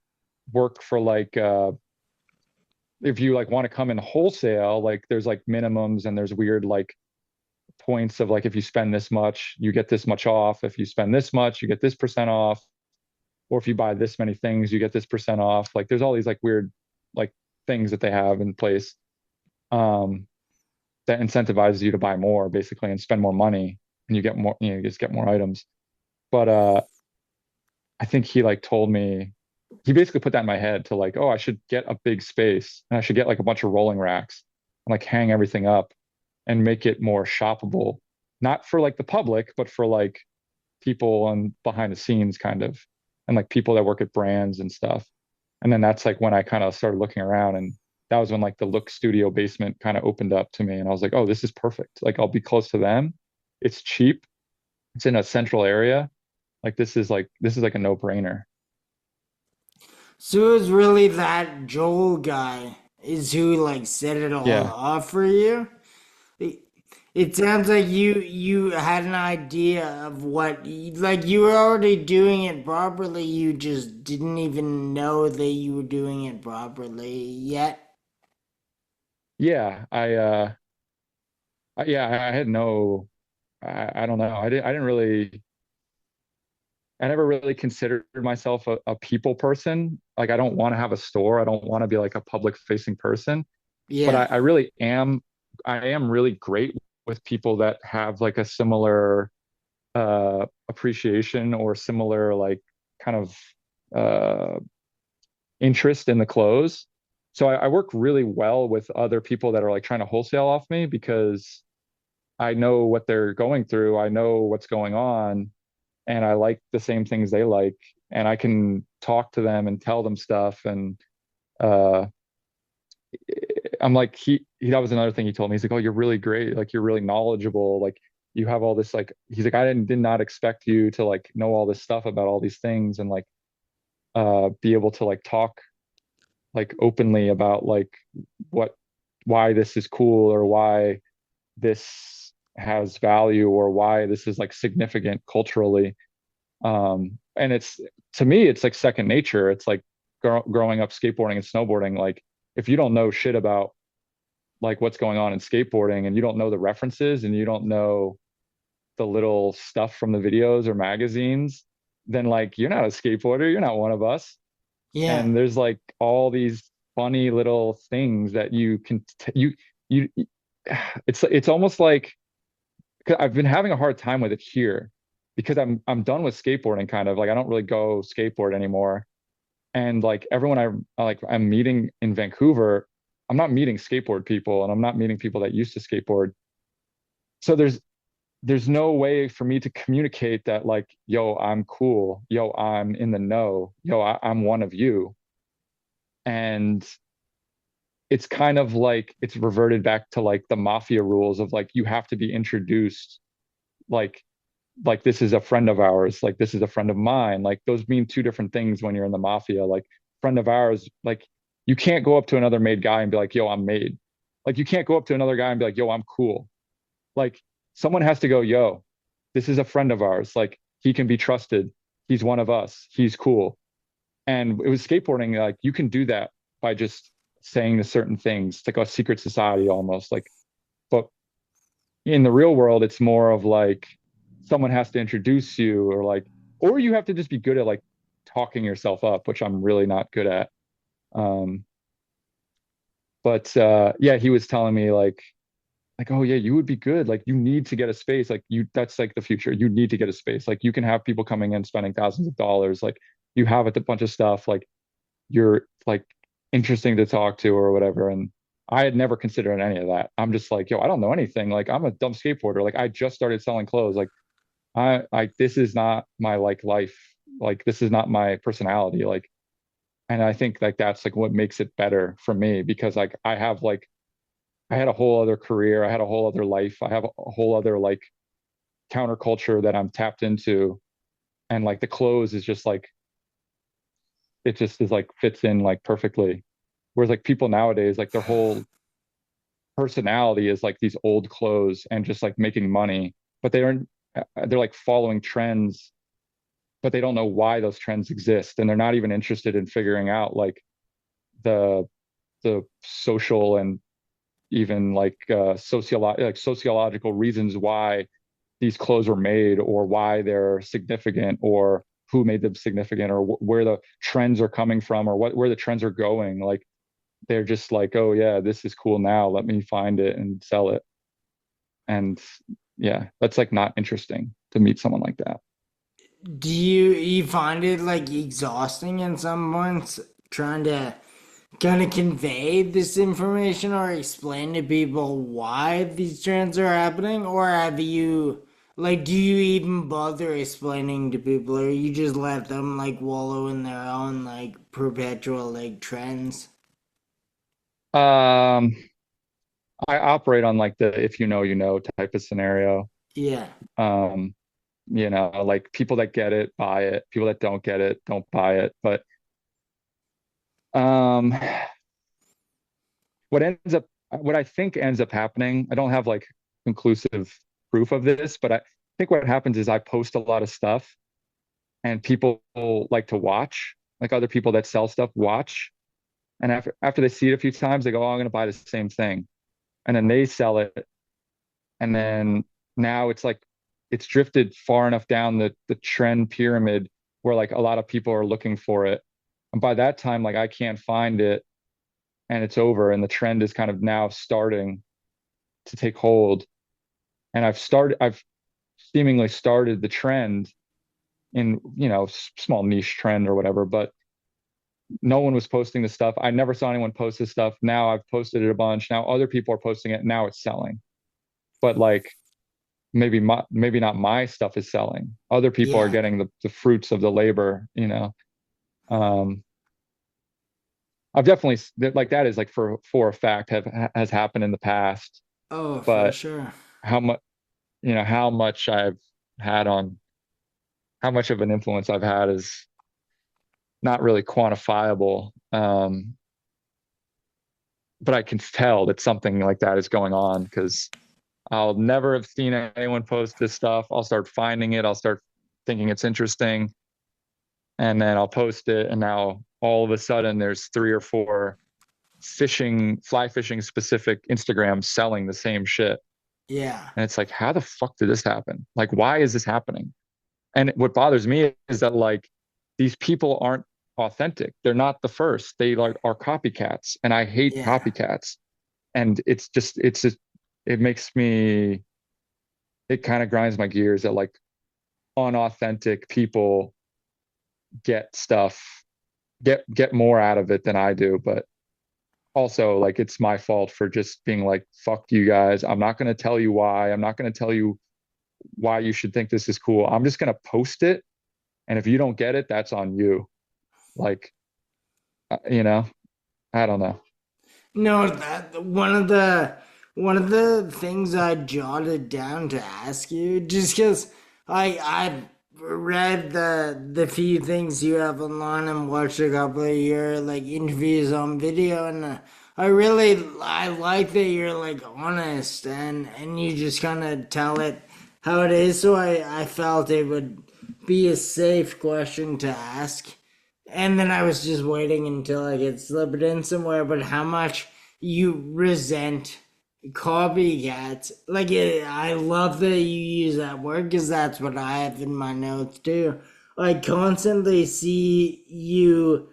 work for like if you like want to come in wholesale, like there's like minimums and there's weird like points of like if you spend this much, you get this much off. If you spend this much, you get this percent off. Or if you buy this many things, you get this percent off. Like there's all these like weird like things that they have in place um that incentivizes you to buy more basically and spend more money and you get more, you know, you just get more items. But I think he like told me he basically put that in my head to like, oh, I should get a big space and I should get like a bunch of rolling racks and like hang everything up and make it more shoppable, not for like the public, but for like people on behind the scenes kind of, and like people that work at brands and stuff. And then that's like when I kind of started looking around, and that was when like the Look Studio basement kind of opened up to me, and I was like, oh, this is perfect. Like I'll be close to them. It's cheap. It's in a central area. Like this is like a no-brainer. So it was really that Joel guy is who like set it all Yeah. off for you. It, it sounds like you had an idea of what like you were already doing it properly. You just didn't even know that you were doing it properly yet. Yeah. Yeah, I had no I don't know. I didn't really I never really considered myself a people person. Like I don't want to have a store. I don't want to be like a public facing person, but Yeah. I really am I am really great with people that have like a similar appreciation or similar like kind of uh interest in the clothes. So I work really well with other people that are like trying to wholesale off me because I know what they're going through. I know what's going on, and I like the same things they like, and I can talk to them and tell them stuff. And uh, I'm like, that was another thing he told me. He's like, oh, you're really great. Like, you're really knowledgeable. Like, you have all this, like, he's like, did not expect you to like know all this stuff about all these things and like be able to like talk like openly about like what, why this is cool or why this has value or why this is like significant culturally. And it's to me it's like second nature. It's like growing up skateboarding and snowboarding. Like if you don't know shit about like what's going on in skateboarding and you don't know the references and you don't know the little stuff from the videos or magazines, then like you're not a skateboarder, you're not one of us. Yeah. And there's like all these funny little things that you can you it's almost like 'cause I've been having a hard time with it here because I'm done with skateboarding kind of like I don't really go skateboard anymore. And like everyone I'm meeting in Vancouver, I'm not meeting skateboard people and I'm not meeting people that used to skateboard. So there's no way for me to communicate that like, yo, I'm cool, yo, I'm in the know, yo, I'm one of you. And it's kind of like it's reverted back to like the mafia rules of like you have to be introduced like this is a friend of ours, like this is a friend of mine. Like those mean two different things when you're in the mafia. Like friend of ours, like you can't go up to another made guy and be like, yo, I'm made. Like you can't go up to another guy and be like, yo, I'm cool. Like someone has to go, yo, this is a friend of ours. Like he can be trusted. He's one of us. He's cool. And it was skateboarding, like you can do that by just saying the certain things. It's like a secret society almost. Like, but in the real world, it's more of like someone has to introduce you or you have to just be good at like talking yourself up, which I'm really not good at. Um, but yeah, he was telling me like, oh yeah, you would be good. Like you need to get a space. Like that's like the future. You need to get a space. Like you can have people coming in spending thousands of dollars. Like you have a bunch of stuff. Like you're like interesting to talk to or whatever. And I had never considered any of that. I'm just like, yo, I don't know anything. Like I'm a dumb skateboarder. Like I just started selling clothes. Like this is not my like life. Like this is not my personality. Like, and I think like that's like what makes it better for me because like I had a whole other career. I had a whole other life. I have a whole other like counterculture that I'm tapped into. And like the clothes is just like it just is like fits in like perfectly. Whereas like people nowadays, like their whole personality is like these old clothes and just like making money, but they're like following trends, but they don't know why those trends exist. And they're not even interested in figuring out like the social and even like sociological reasons why these clothes were made or why they're significant or who made them significant or where the trends are coming from or where the trends are going. Like they're just like, oh yeah, this is cool now. Let me find it and sell it. And yeah, that's like not interesting to meet someone like that. Do you find it like exhausting in some points trying to kind of convey this information or explain to people why these trends are happening? Or have you, like, do you even bother explaining to people, or you just let them like wallow in their own like perpetual like trends? Um, I operate on like the if you know, you know type of scenario. Yeah. Um, like people that get it, buy it. People that don't get it, don't buy it. But um, what I think ends up happening, I don't have like conclusive proof of this, but I think what happens is I post a lot of stuff and people like to watch, like other people that sell stuff watch. And after they see it a few times, they go, oh, I'm gonna buy the same thing. And then they sell it. And then now it's like it's drifted far enough down the trend pyramid where like a lot of people are looking for it. And by that time, like I can't find it and it's over. And the trend is kind of now starting to take hold. And I've seemingly started the trend in, small niche trend or whatever, but no one was posting the stuff. I never saw anyone post this stuff. Now I've posted it a bunch. Now other people are posting it. Now it's selling. But like maybe not my stuff is selling. Other people are Yeah. getting the fruits of the labor. Um, I've definitely like that is like for a fact has happened in the past, Oh, for but sure. how much how much I've had on how much of an influence I've had is not really quantifiable. But I can tell that something like that is going on because I'll never have seen anyone post this stuff. I'll start finding it. I'll start thinking it's interesting. And then I'll post it. And now all of a sudden there's three or four fly fishing specific Instagram selling the same shit. Yeah. And it's like, how the fuck did this happen? Like, why is this happening? And what bothers me is that like these people aren't authentic. They're not the first. They like are copycats, and I hate Yeah. copycats. And it makes me, it kind of grinds my gears that like unauthentic people get stuff, get more out of it than I do. But also like it's my fault for just being like, fuck you guys. I'm not going to tell you why. I'm not going to tell you why you should think this is cool. I'm just going to post it. And if you don't get it, that's on you. Like, you know, I don't know. No, that one of the things I jotted down to ask you, just because I've read the few things you have online and watched a couple of your like interviews on video, and I like that you're like honest and you just kind of tell it how it is. So I felt it would be a safe question to ask. And then I was just waiting until I could slip it in somewhere. But how much you resent copycats? Like, I love that you use that word because that's what I have in my notes too. I constantly see you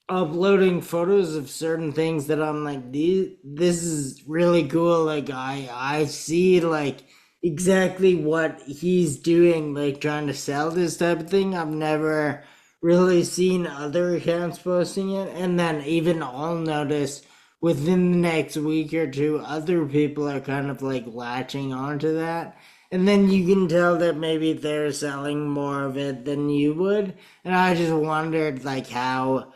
uploading photos of certain things that I'm like, this is really cool. Like I see like exactly what he's doing, like trying to sell this type of thing. I've never really seen other accounts posting it, and then even I'll notice within the next week or two, other people are kind of like latching onto that. And then you can tell that maybe they're selling more of it than you would. And I just wondered like how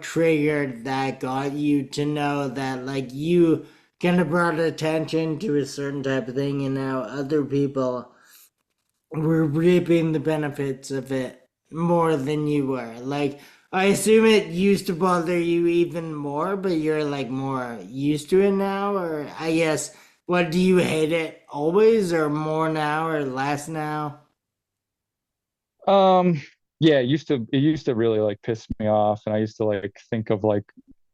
triggered that got you to know that like you kind of brought attention to a certain type of thing and now other people were reaping the benefits of it more than you were. Like I assume it used to bother you even more, but you're like more used to it now, or I guess what do you hate it always or more now or less now? Um, yeah, it used to really like piss me off, and I used to like think of like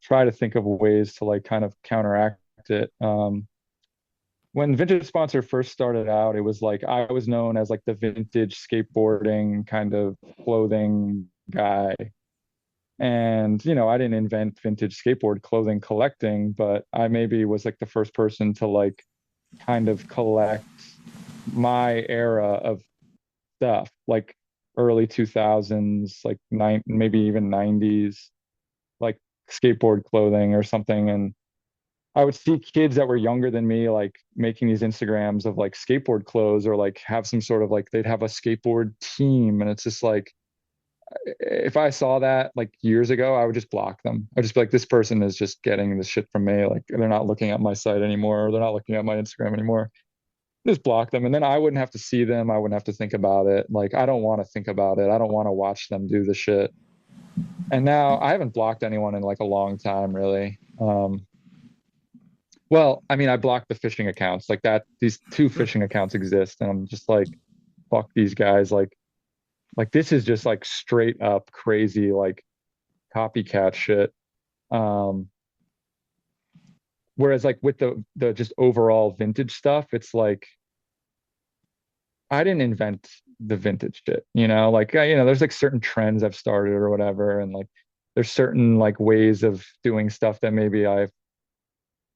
try to think of ways to like kind of counteract it. When Vintage Sponsor first started out, it was like I was known as like the vintage skateboarding kind of clothing guy. And, you know, I didn't invent vintage skateboard clothing collecting, but I maybe was like the first person to like kind of collect my era of stuff, like early 2000s, like maybe even 90s, like skateboard clothing or something. And I would see kids that were younger than me, like making these Instagrams of like skateboard clothes or like have some sort of like they'd have a skateboard team. And it's just like, if I saw that like years ago, I would just block them. I'd just be like, this person is just getting this shit from me. Like they're not looking at my site anymore, or they're not looking at my Instagram anymore. Just block them. And then I wouldn't have to see them. I wouldn't have to think about it. Like I don't want to think about it. I don't want to watch them do the shit. And now I haven't blocked anyone in like a long time, really. Well, I mean, I blocked the phishing accounts like that. These two phishing accounts exist, and I'm just like, fuck these guys. Like this is just like straight up crazy, like copycat shit. Um, whereas like with the just overall vintage stuff, it's like I didn't invent the vintage shit, you know, like you know, there's like certain trends I've started or whatever, and like there's certain like ways of doing stuff that maybe I've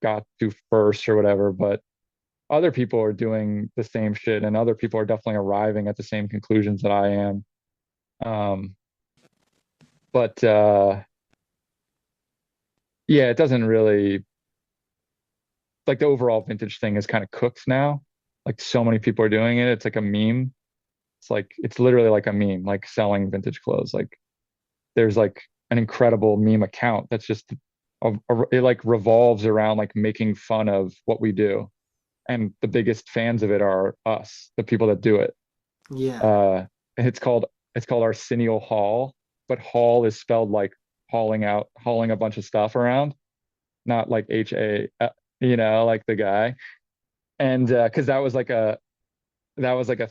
got to first or whatever, but other people are doing the same shit, and other people are definitely arriving at the same conclusions that I am. Um, but yeah, it doesn't really like the overall vintage thing is kind of cooked now. Like so many people are doing it. It's like a meme. It's like it's literally like a meme, like selling vintage clothes. Like there's like an incredible meme account that's just it like revolves around like making fun of what we do. And the biggest fans of it are us, the people that do it. Yeah. Uh, it's called Arsenio Hall, but Hall is spelled like hauling a bunch of stuff around, not like HA, you know, like the guy. And because that was like a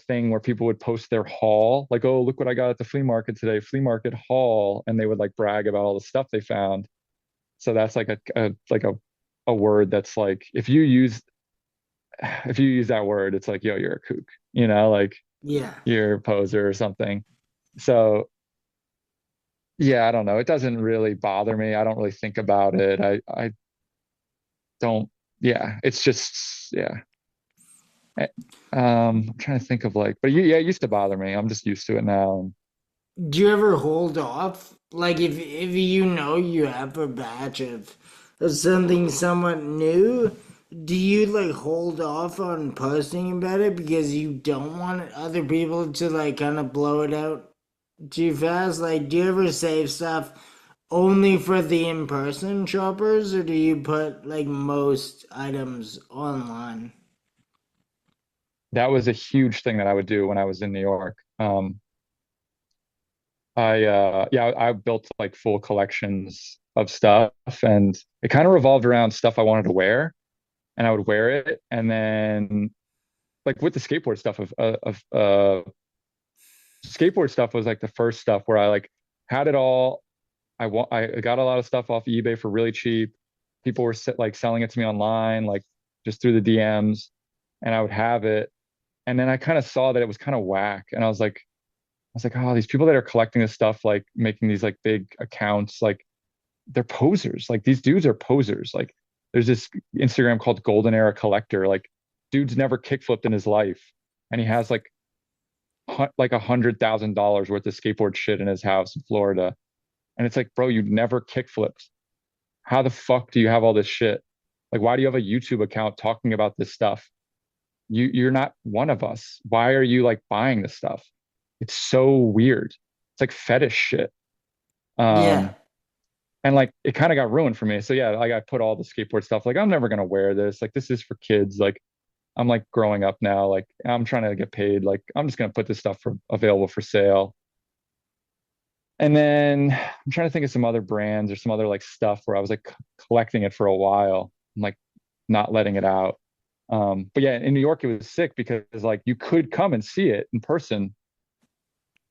thing where people would post their haul, like, oh, look what I got at the flea market today, flea market haul, and they would like brag about all the stuff they found. So that's like a word that's like if you use that word, it's like, yo, you're a kook, like Yeah. you're a poser or something. So yeah, I don't know. It doesn't really bother me. I don't really think about it. I don't, yeah, it's just, yeah. Eh, I'm trying to think of like, but yeah, it used to bother me. I'm just used to it now. Do you ever hold off? Like if you know you have a batch of something somewhat new, do you like hold off on posting about it because you don't want other people to like kind of blow it out too fast? Like, do you ever save stuff only for the in-person shoppers, or do you put like most items online? That was a huge thing that I would do when I was in New York. Yeah, I built like full collections of stuff, and it kind of revolved around stuff I wanted to wear, and I would wear it. And then like with the skateboard stuff of skateboard stuff was like the first stuff where I like had it all. I got a lot of stuff off eBay for really cheap. People were like selling it to me online, like just through the DMs, and I would have it. And then I kind of saw that it was kind of whack, and I was like, oh, these people that are collecting this stuff, like making these like big accounts, like they're posers. Like these dudes are posers. Like there's this Instagram called Golden Era Collector. Like dude's never kickflipped in his life, and he has like $100,000 worth of skateboard shit in his house in Florida. And it's like, bro, you never kickflipped. How the fuck do you have all this shit? Like, why do you have a YouTube account talking about this stuff? You're not one of us. Why are you like buying this stuff? It's so weird. It's like fetish shit. Yeah. Um, and like it kind of got ruined for me. So yeah, like I put all the skateboard stuff. Like I'm never gonna wear this. Like this is for kids. Like I'm like growing up now. Like I'm trying to get paid. Like I'm just gonna put this stuff for available for sale. And then I'm trying to think of some other brands or some other like stuff where I was like collecting it for a while. I'm like not letting it out. But yeah, in New York it was sick because like you could come and see it in person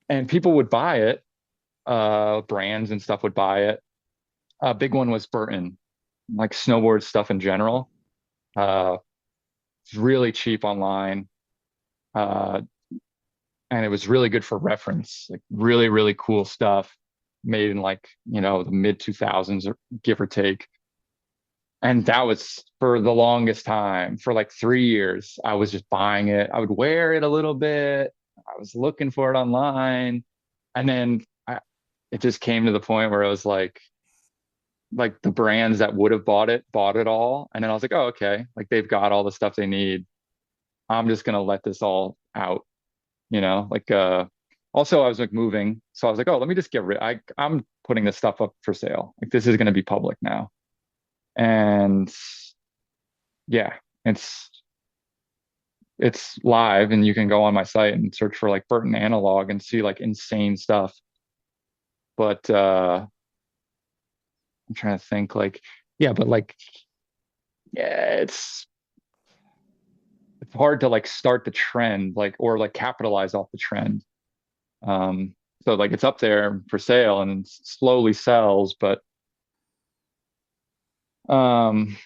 and people would buy it. Brands and stuff would buy it. A big one was Burton, like snowboard stuff in general. Uh, it's really cheap online. Uh, and it was really good for reference, like really, really cool stuff made in like, the mid 2000s or give or take. And that was for the longest time, for like 3 years. I was just buying it. I would wear it a little bit. I was looking for it online. And then it just came to the point where it was like the brands that would have bought it all. And then I was like, oh, okay. Like they've got all the stuff they need. I'm just gonna let this all out, like also I was like moving. So I was like, oh, let me just get rid. I'm putting this stuff up for sale. Like this is gonna be public now. And yeah, it's it's live and you can go on my site and search for like Burton analog and see like insane stuff. But I'm trying to think like, yeah, but like, yeah, it's hard to like start the trend, like, or like capitalize off the trend. So like it's up there for sale and it slowly sells, but I'm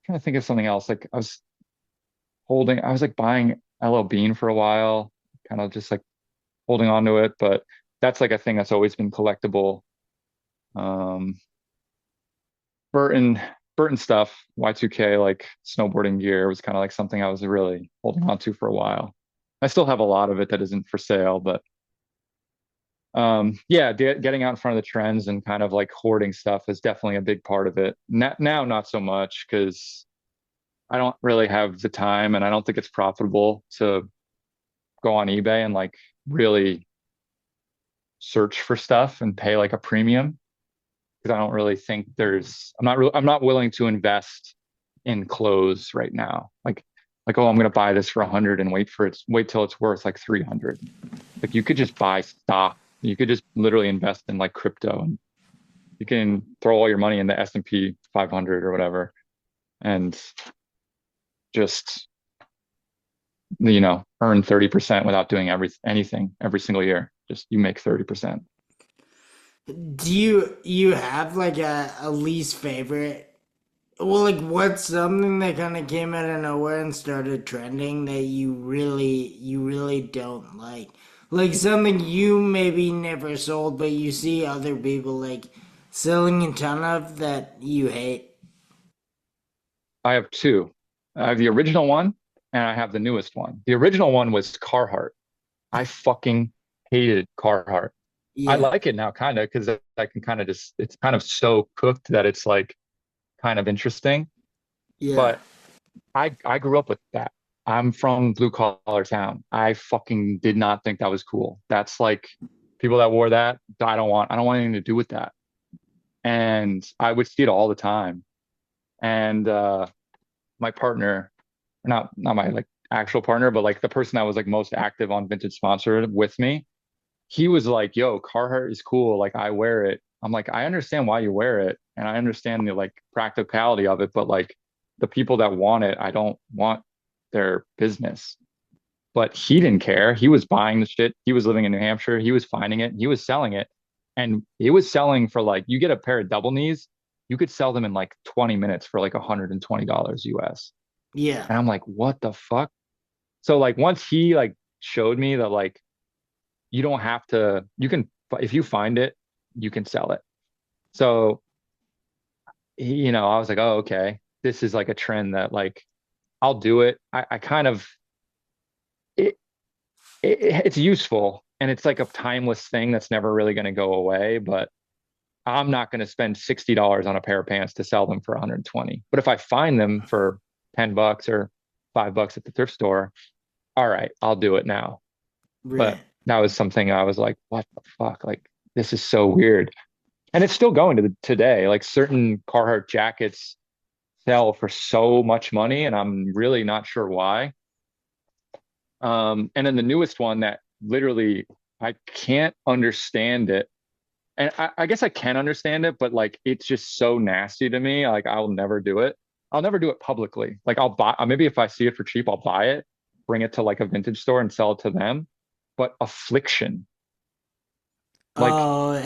trying to think of something else. Like I was like buying LL Bean for a while, kind of just like holding on to it, but that's like a thing that's always been collectible. Um, Burton Burton stuff, Y2K like snowboarding gear was kind of like something I was really holding on to for a while. I still have a lot of it that isn't for sale, but yeah, getting out in front of the trends and kind of like hoarding stuff is definitely a big part of it. Now, not so much because I don't really have the time and I don't think it's profitable to go on eBay and like really search for stuff and pay like a premium because I don't really think I'm not willing to invest in clothes right now. Like, oh, I'm gonna buy this for 100 and wait till it's worth like 300. Like you could just buy stock. You could just literally invest in like crypto and you can throw all your money in the S&P 500 or whatever and just, earn 30% without doing anything every single year. Just you make 30%. Do you have like a least favorite? Well, like what's something that kind of came out of nowhere and started trending that you really don't like? Like something you maybe never sold, but you see other people like selling a ton of that you hate. I have two. I have the original one and I have the newest one. The original one was Carhartt. I fucking hated Carhartt. I Yeah, like it now, kind of, because I can kind of just, it's kind of so cooked that it's like kind of interesting. yeah, But I grew up with that. I'm from blue collar town. I fucking did not think that was cool. That's like people that wore that, I don't want anything to do with that. And I would see it all the time. And my partner, not my like actual partner, but like the person that was like most active on Vintage Sponsored with me, he was like, "Yo, Carhartt is cool. Like I wear it." I'm like, "I understand why you wear it, and I understand the like practicality of it, but like the people that want it, I don't want their business." But he didn't care. He was buying the shit. He was living in New Hampshire. He was finding it. He was selling it, and it was selling for like you get a pair of double knees, you could sell them in like 20 minutes for like $120 US. yeah. And I'm like, "What the fuck?" So like once he like showed me that like you don't have to, you can, if you find it, you can sell it. So, I was like, oh, okay, this is like a trend that like I'll do it. I kind of, it, it's useful and it's like a timeless thing that's never really going to go away, but I'm not going to spend $60 on a pair of pants to sell them for 120. But if I find them for $10 or $5 at the thrift store, all right, I'll do it now. But Right. that was something I was like, what the fuck? Like, this is so weird. And it's still going to today. Like certain Carhartt jackets sell for so much money, and I'm really not sure why. And then the newest one that literally I can't understand it. And I guess I can understand it, but like it's just so nasty to me. Like I'll never do it. I'll never do it publicly. Like I'll buy, maybe if I see it for cheap, I'll buy it, bring it to like a vintage store and sell it to them. But affliction, like Oh,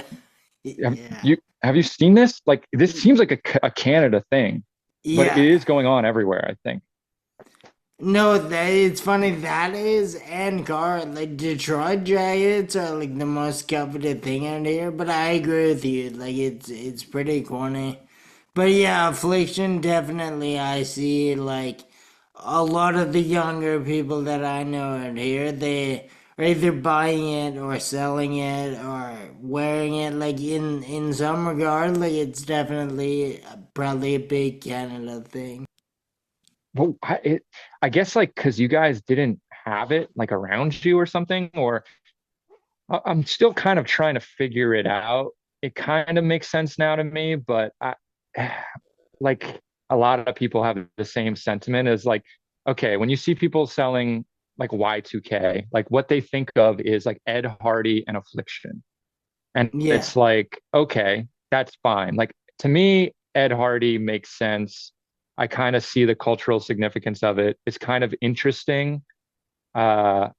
yeah. have you seen this? Like this seems like a Canada thing, but it Yeah. is going on everywhere, I think. No, that it's funny that is and car like Detroit Giants are like the most coveted thing out here. But I agree with you. Like it's pretty corny. But yeah, affliction definitely. I see like a lot of the younger people that I know out here. They are either buying it or selling it or wearing it. Like in some regard, like it's definitely probably a big Canada thing. Well, I guess like because you guys didn't have it like around you or something, or I'm still kind of trying to figure it out. It kind of makes sense now to me, but like a lot of people have the same sentiment as like, okay, when you see people selling like Y2K, like what they think of is like Ed Hardy and Affliction. And Yeah. it's like, okay, that's fine. Like to me, Ed Hardy makes sense. I kind of see the cultural significance of it. It's kind of interesting. Uh,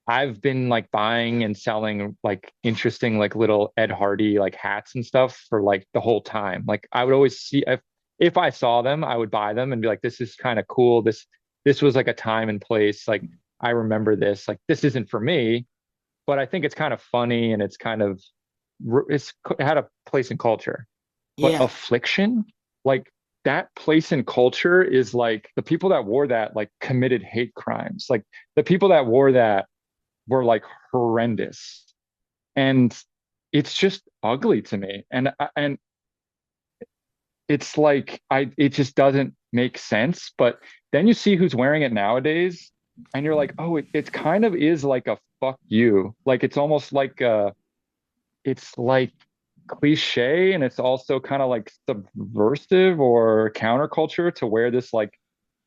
I've been like buying and selling like interesting like little Ed Hardy like hats and stuff for like the whole time. Like I would always see if I saw them, I would buy them and be like, this is kind of cool. This was like a time and place. Like I remember this. Like this isn't for me, but I think it's kind of funny and it's kind of it had a place in culture. But Yeah. affliction, like that place in culture is like the people that wore that like committed hate crimes. Like the people that wore that were like horrendous. And it's just ugly to me. And it's like it just doesn't make sense. But then you see who's wearing it nowadays, and you're like, oh, it kind of is like a fuck you. Like it's almost like it's like cliche and it's also kind of like subversive or counterculture to wear this like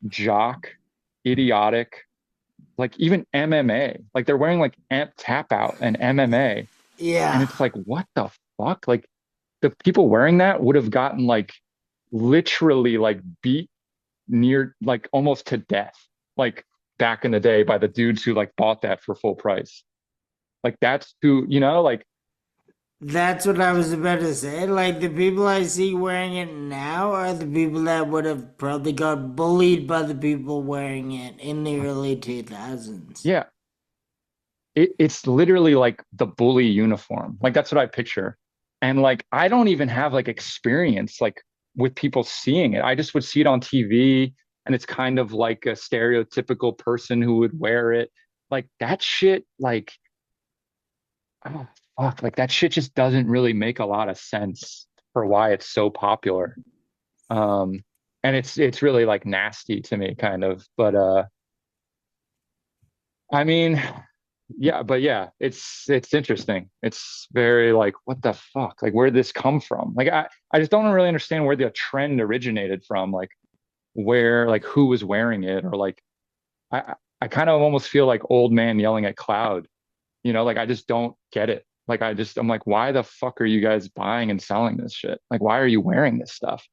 jock, idiotic, like even MMA. Like they're wearing like amp tap out and MMA. And Yeah. it's like, what the fuck? Like the people wearing that would have gotten like literally like beat near like almost to death, like back in the day by the dudes who like bought that for full price. Like that's who, like That's what I was about to say. Like the people I see wearing it now are the people that would have probably got bullied by the people wearing it in the early 2000s. Yeah, it's literally like the bully uniform. Like that's what I picture. And like I don't even have like experience like with people seeing it. I just would see it on TV and it's kind of like a stereotypical person who would wear it. Like that shit, like oh fuck, like that shit just doesn't really make a lot of sense for why it's so popular. Um and it's really like nasty to me kind of. But I mean, yeah, but yeah, it's interesting. It's very like, what the fuck? Like, where did this come from? Like, I just don't really understand where the trend originated from. Like, where, like, who was wearing it, or like, I kind of almost feel like old man yelling at cloud. Like I just don't get it. Like, I'm like, why the fuck are you guys buying and selling this shit? Like, why are you wearing this stuff?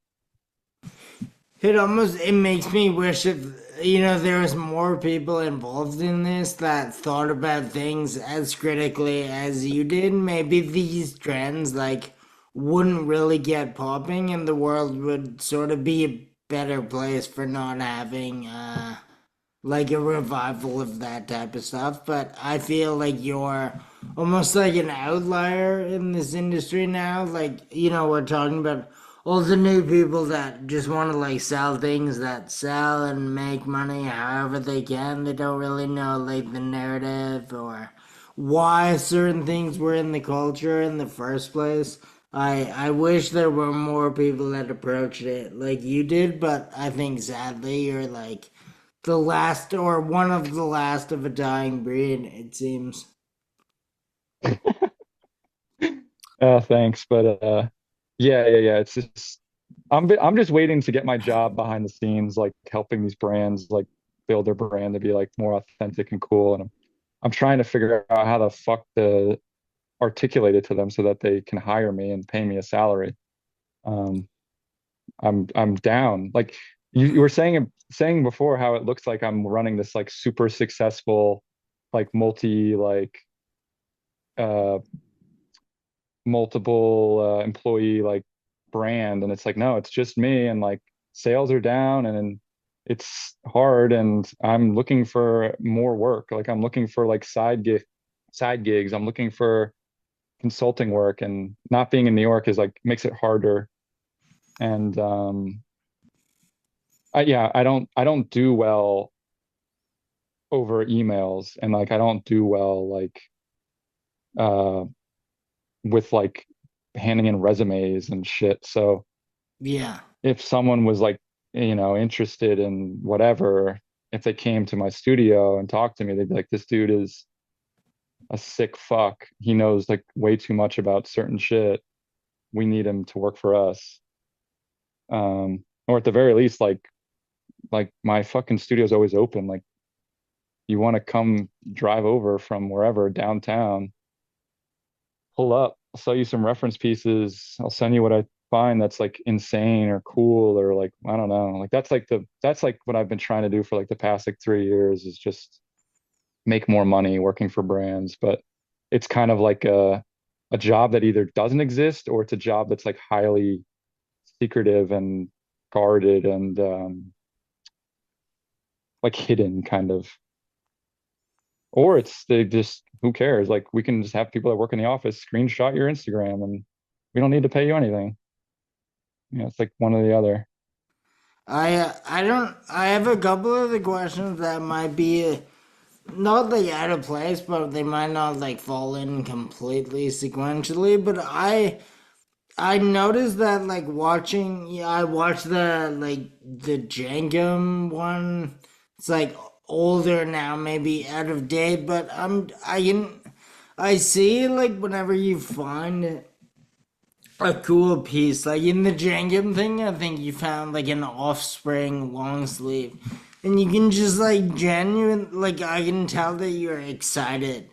It makes me wish if there was more people involved in this that thought about things as critically as you did. Maybe these trends like wouldn't really get popping, and the world would sort of be a better place for not having like a revival of that type of stuff. But I feel like you're almost like an outlier in this industry now. Like, we're talking about all the new people that just want to like sell things that sell and make money however they can. They don't really know like the narrative or why certain things were in the culture in the first place. I wish there were more people that approached it like you did, but I think sadly you're like the last or one of the last of a dying breed, it seems. Thanks, but yeah. It's just I'm just waiting to get my job behind the scenes, like helping these brands like build their brand to be like more authentic and cool. And I'm trying to figure out how the fuck to articulate it to them so that they can hire me and pay me a salary. Um, I'm down. Like you were saying before how it looks like I'm running this like super successful, like uh multiple employee like brand, and it's like no, it's just me, and like sales are down and it's hard, and I'm looking for more work. Like I'm looking for like side gigs. I'm looking for consulting work, and not being in New York is like makes it harder. And yeah, I don't do well over emails, and like I don't do well like uh with like handing in resumes and shit. So Yeah. if someone was like, interested in whatever, if they came to my studio and talked to me, they'd be like, this dude is a sick fuck. He knows like way too much about certain shit. We need him to work for us. Or at the very least, like my fucking studio's always open. Like you want to come drive over from wherever downtown, pull up, I'll sell you some reference pieces. I'll send you what I find that's like insane or cool or like I don't know. Like that's like what I've been trying to do for like the past like 3 years is just make more money working for brands. But it's kind of like a job that either doesn't exist or it's a job that's like highly secretive and guarded and like hidden kind of. Or it's they just who cares? Like we can just have people that work in the office screenshot your Instagram and we don't need to pay you anything. It's like one or the other. I don't I have a couple of the questions that might be not like out of place, but they might not like fall in completely sequentially. But I noticed that like watching, yeah, I watched the Jenkum one. It's like older now, maybe out of date, but I see like whenever you find a cool piece, like in the Jenkum thing, I think you found like an Offspring long sleeve, and you can just like genuine, like I can tell that you're excited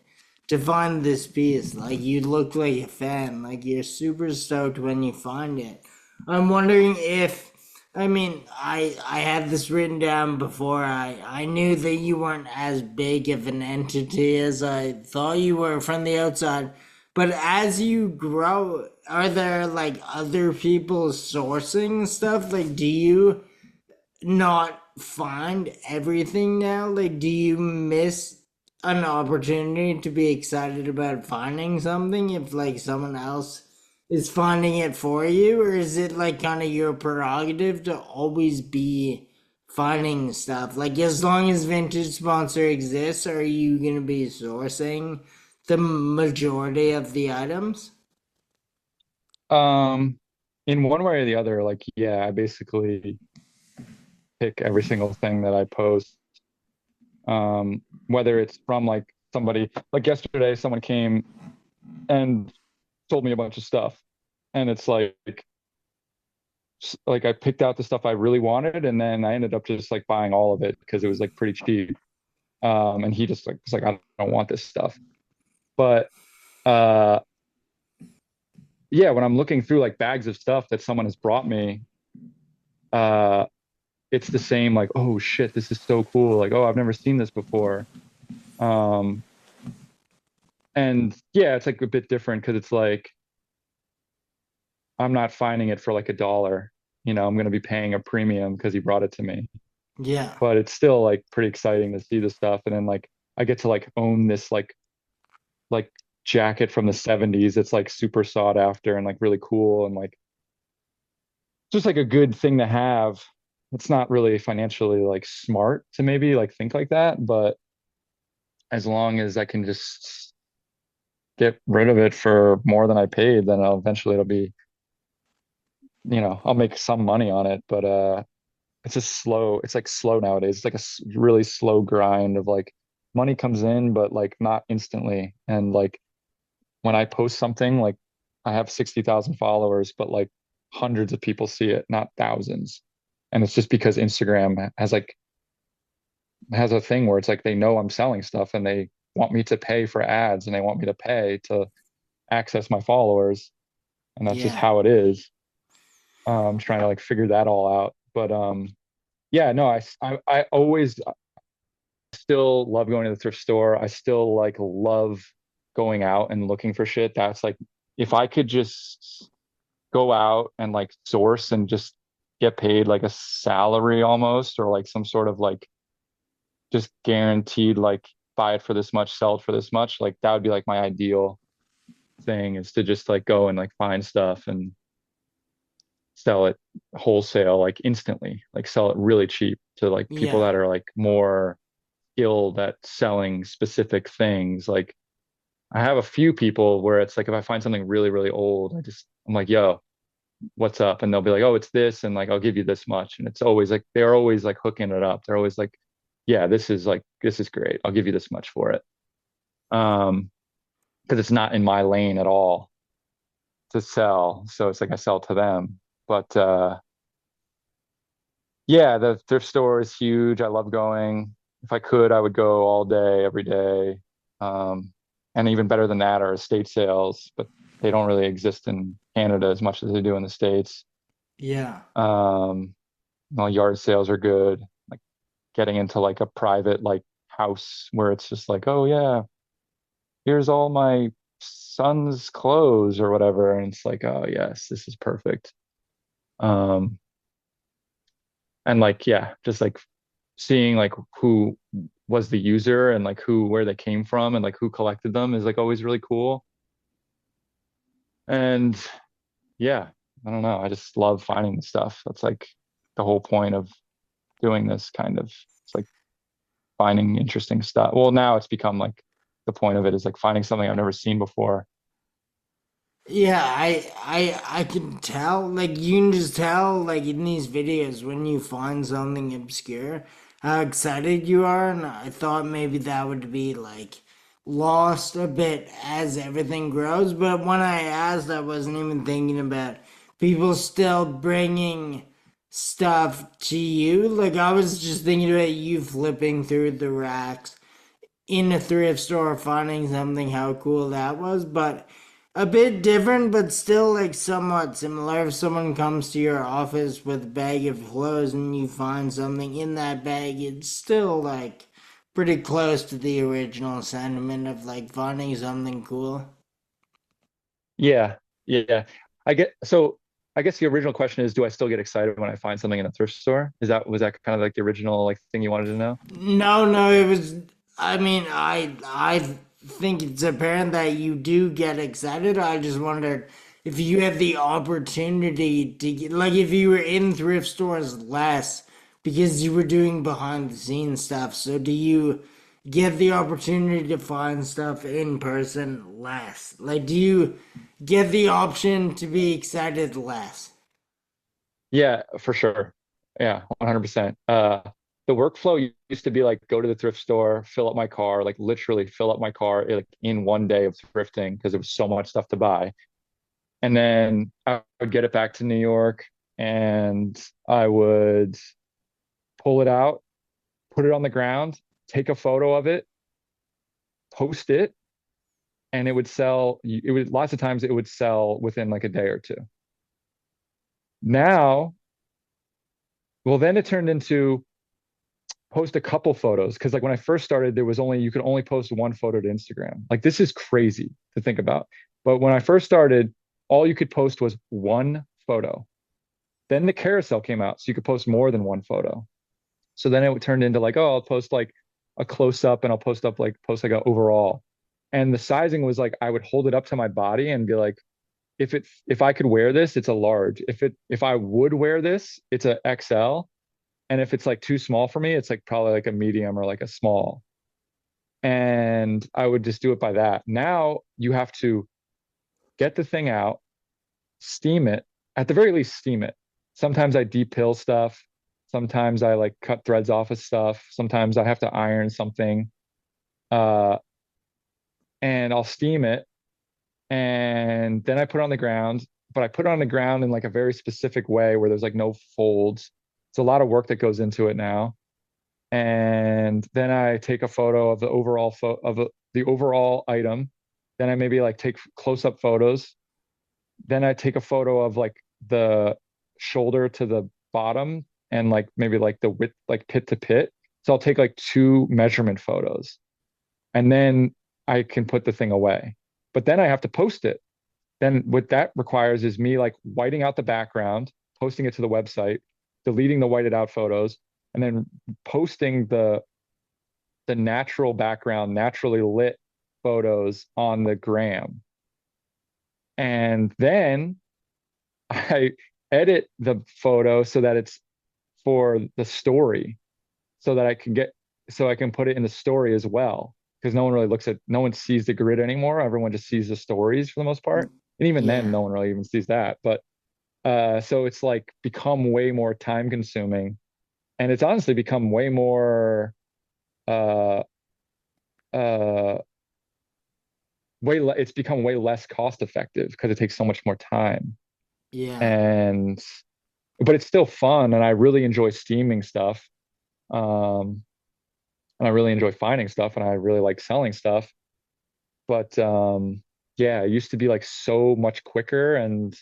to find this piece. Like you look like a fan. Like you're super stoked when you find it. I'm wondering if, I mean, I had this written down before. I knew that you weren't as big of an entity as I thought you were from the outside. But as you grow, are there like other people sourcing stuff? Like, do you not find everything now? Like, do you miss an opportunity to be excited about finding something if like someone else is finding it for you? Or is it like kind of your prerogative to always be finding stuff? Like, as long as Vintage Sponsor exists, are you going to be sourcing the majority of the items? Um, in one way or the other, like, yeah, I basically pick every single thing that I post. Whether it's from like somebody, like yesterday, someone came and told me a bunch of stuff, and it's like I picked out the stuff I really wanted, and then I ended up just like buying all of it because it was like pretty cheap. And he just like was like, I don't want this stuff. But uh, yeah, when I'm looking through like bags of stuff that someone has brought me, uh, it's the same like, oh shit, this is so cool. Like, oh, I've never seen this before. Um, and yeah, it's like a bit different because it's like I'm not finding it for like $1. I'm going to be paying a premium because he brought it to me. Yeah. But it's still like pretty exciting to see the stuff. And then like I get to like own this like jacket from the 70s. It's like super sought after and like really cool and like just like a good thing to have. It's not really financially like smart to maybe like think like that, but as long as I can just get rid of it for more than I paid, then it'll be, I'll make some money on it. But it's like slow nowadays. It's like a really slow grind of like money comes in, but like not instantly. And like when I post something, like I have 60,000 followers, but like hundreds of people see it, not thousands. And it's just because Instagram has a thing where it's like they know I'm selling stuff and they want me to pay for ads and they want me to pay to access my followers. And that's just Yeah. how it is. I'm trying to like figure that all out. But yeah, no, I always still love going to the thrift store. I still like love going out and looking for shit. That's like if I could just go out and like source and just get paid like a salary almost or like some sort of like just guaranteed like buy it for this much, sell it for this much, like that would be like my ideal thing is to just like go and like find stuff and sell it wholesale like instantly, like sell it really cheap to like people Yeah. that are like more skilled at selling specific things. Like I have a few people where it's like if I find something really, really old, I'm like, yo, what's up? And they'll be like, oh, it's this, and like I'll give you this much. And it's always like they're always like hooking it up. They're always like, yeah, this is great. I'll give you this much for it. Because it's not in my lane at all to sell. So it's like I sell to them. But yeah, the thrift store is huge. I love going. If I could, I would go all day, every day. Um, and even better than that are estate sales, but they don't really exist in Canada as much as they do in the States. Yeah. Um, well, yard sales are good. Like getting into like a private like house where it's just like, oh yeah, here's all my son's clothes or whatever, and it's like, oh yes, this is perfect. Um, and like yeah, just like seeing like who was the user and like where they came from and like who collected them is like always really cool. And yeah, I don't know. I just love finding the stuff. That's like the whole point of doing this kind of. It's like finding interesting stuff. Well, now it's become like the point of it is like finding something I've never seen before. Yeah, I can tell, like you can just tell like in these videos when you find something obscure how excited you are, and I thought maybe that would be like lost a bit as everything grows, but when I asked I wasn't even thinking about people still bringing stuff to you. Like I was just thinking about you flipping through the racks in a thrift store finding something, how cool that was, but a bit different but still like somewhat similar. If someone comes to your office with a bag of clothes and you find something in that bag, it's still like pretty close to the original sentiment of like finding something cool. Yeah, yeah. I get so I guess the original question is, do I still get excited when I find something in a thrift store? Was that kind of like the original like thing you wanted to know? No, no, it was. I mean, I think it's apparent that you do get excited. I just wondered if you had the opportunity to get, like, if you were in thrift stores less because you were doing behind the scenes stuff. So, do you get the opportunity to find stuff in person less? Like, do you get the option to be excited less? Yeah, for sure. Yeah, 100%. The workflow used to be like go to the thrift store, fill up my car, like literally fill up my car like in one day of thrifting because there was so much stuff to buy. And then I would get it back to New York and I would pull it out, put it on the ground, take a photo of it, post it, and it would sell. It would lots of times it would sell within like a day or two. Now, well, then it turned into post a couple photos because like when I first started, there was only you could only post one photo to Instagram. Like this is crazy to think about. But when I first started, all you could post was one photo. Then the carousel came out, so you could post more than one photo. So then it turned into like, oh, I'll post like a close up and I'll post like a overall. And the sizing was like I would hold it up to my body and be like, if I could wear this, it's a large. If I would wear this, it's a XL. And if it's like too small for me, it's like probably like a medium or like a small. And I would just do it by that. Now you have to get the thing out, steam it, at the very least, steam it. Sometimes I depill stuff. Sometimes I like cut threads off of stuff. Sometimes I have to iron something. Uh, and I'll steam it and then I put it on the ground, but I put it on the ground in like a very specific way where there's like no folds. It's a lot of work that goes into it now. And then I take a photo of the the overall item. Then I maybe like take close-up photos. Then I take a photo of like the shoulder to the bottom and like maybe like the width, like pit to pit. So I'll take like two measurement photos and then I can put the thing away. But then I have to post it. Then what that requires is me like whiting out the background, posting it to the website, deleting the whited out photos, and then posting the natural background, naturally lit photos on the gram. And then I edit the photo so that it's for the story, so that I can put it in the story as well. Because no one sees the grid anymore. Everyone just sees the stories for the most part. And even then, Yeah. no one really even sees that. But so it's like become way more time consuming. And it's honestly become way more uh uh it's become way less cost effective because it takes so much more time. Yeah. And but it's still fun and I really enjoy steaming stuff. Um and I really enjoy finding stuff and I really like selling stuff. But yeah, it used to be like so much quicker and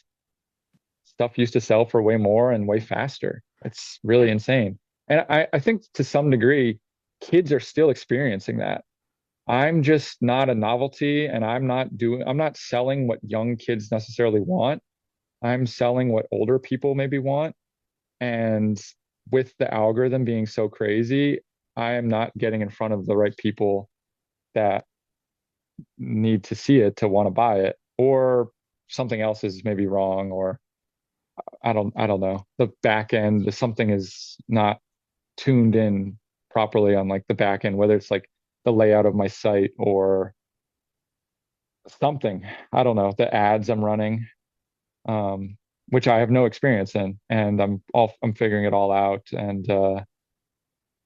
stuff used to sell for way more and way faster. It's really insane. And I think to some degree, kids are still experiencing that. I'm just not a novelty and I'm not selling what young kids necessarily want. I'm selling what older people maybe want. And with the algorithm being so crazy, I am not getting in front of the right people that need to see it to want to buy it, or something else is maybe wrong, or I don't know. The back end, something is not tuned in properly on like the back end, whether it's like the layout of my site or something. I don't know, the ads I'm running, which I have no experience in, and I'm figuring it all out. And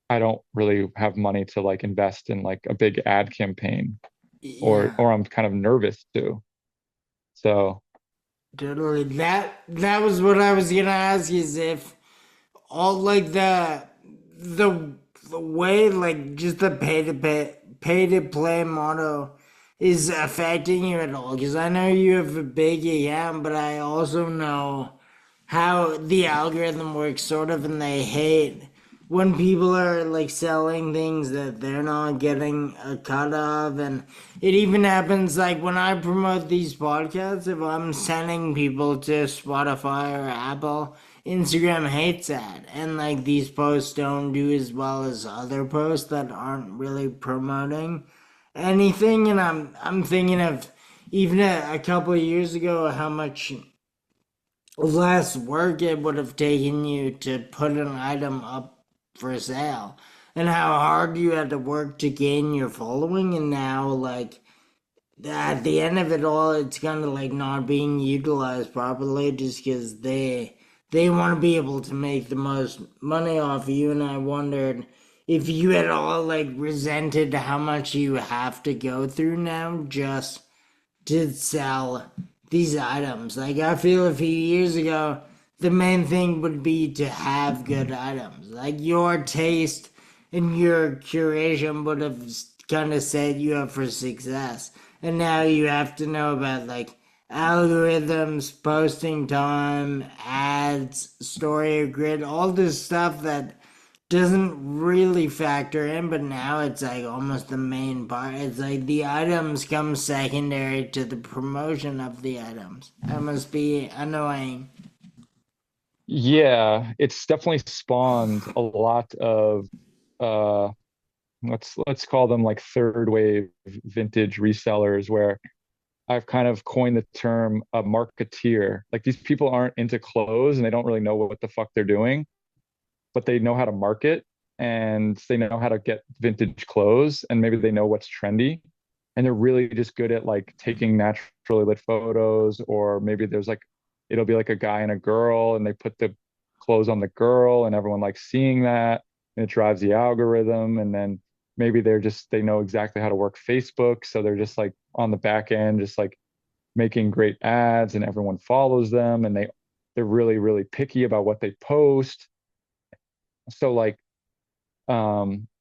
I don't really have money to like invest in like a big ad campaign, Yeah. or I'm kind of nervous to. So Totally. That was what I was gonna ask is if all like the the way like just the pay to play model is affecting you at all. Because I know you have a big account, but I also know how the algorithm works sort of and they hate when people are like selling things that they're not getting a cut of. And it even happens like when I promote these podcasts, if I'm sending people to Spotify or Apple, Instagram hates that, and like these posts don't do as well as other posts that aren't really promoting anything. And I'm thinking of even a couple of years ago how much less work it would have taken you to put an item up for sale, and how hard you had to work to gain your following. And now like at the end of it all, it's kind of like not being utilized properly just because they want to be able to make the most money off you. And I wondered if you at all like resented how much you have to go through now just to sell these items. Like I feel a few years ago, the main thing would be to have good items. Like your taste and your curation would have kind of set you up for success. And now you have to know about like algorithms, posting time, ads, story grid, all this stuff that doesn't really factor in, but now it's like almost the main part. It's like the items come secondary to the promotion of the items. That must be annoying. Yeah, it's definitely spawned a lot of uh let's call them like third wave vintage resellers where I've kind of coined the term a marketeer. Like these people aren't into clothes and they don't really know what the fuck they're doing, but they know how to market and they know how to get vintage clothes and maybe they know what's trendy. And they're really just good at like taking naturally lit photos, or maybe there's like it'll be like a guy and a girl and they put the clothes on the girl and everyone likes seeing that and it drives the algorithm. And then maybe they know exactly how to work Facebook. So they're just like on the back end, just like making great ads and everyone follows them and they're really, really picky about what they post. So like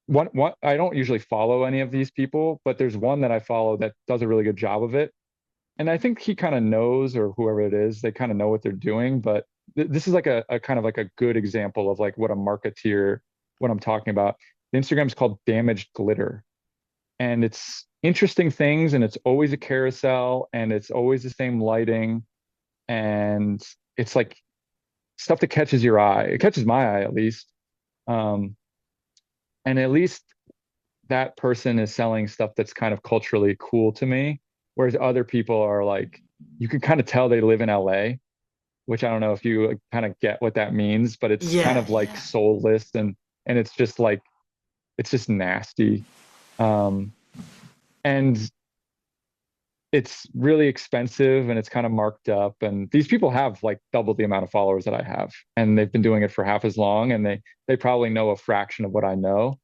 one I don't usually follow any of these people, but there's one that I follow that does a really good job of it. And I think he kind of knows, or whoever it is, they kind of know what they're doing. But this is like a kind of like a good example of like what a marketeer, what I'm talking about. The Instagram's called Damaged Glitter. And it's interesting things, and it's always a carousel, and it's always the same lighting. And it's like stuff that catches your eye. It catches my eye at least. Um, and at least that person is selling stuff that's kind of culturally cool to me, whereas other people are like, you can kind of tell they live in LA, which I don't know if you like, kind of get what that means, but it's kind Yeah, of like yeah. soulless and it's just like it's just nasty. Um, and it's really expensive and it's kind of marked up. And these people have like double the amount of followers that I have, and they've been doing it for half as long, and they probably know a fraction of what I know.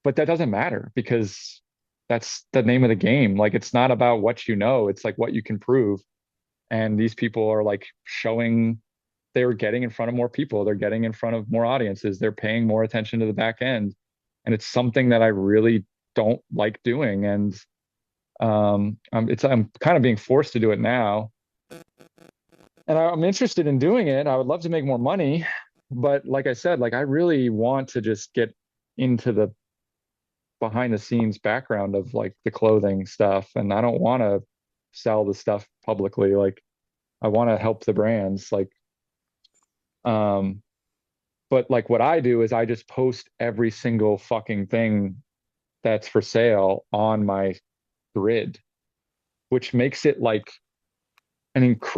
But that doesn't matter because that's the name of the game. Like it's not about what you know, it's like what you can prove. And these people are like showing they're getting in front of more people, they're getting in front of more audiences, they're paying more attention to the back end. And it's something that I really don't like doing. And I'm kind of being forced to do it now, and I'm interested in doing it. I would love to make more money, but like I said, like I really want to just get into the behind the scenes background of like the clothing stuff, and I don't want to sell the stuff publicly. Like I want to help the brands. Um, but like what I do is I just post every single fucking thing that's for sale on my grid, which makes it like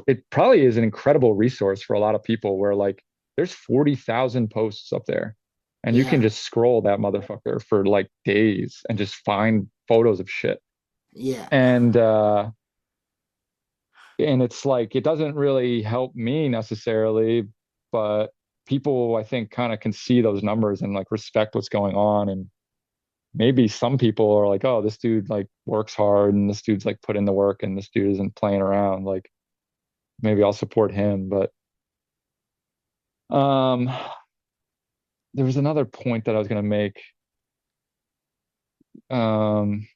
it probably is an incredible resource for a lot of people where like there's 40,000 posts up there and you can Yeah, just scroll that motherfucker for like days and just find photos of shit. yeah, And it's like it doesn't really help me necessarily, but people I think kind of can see those numbers and like respect what's going on. And maybe some people are like, oh, this dude like works hard and this dude's like put in the work and this dude isn't playing around. Like maybe I'll support him. But um there was another point that I was going to make. Um,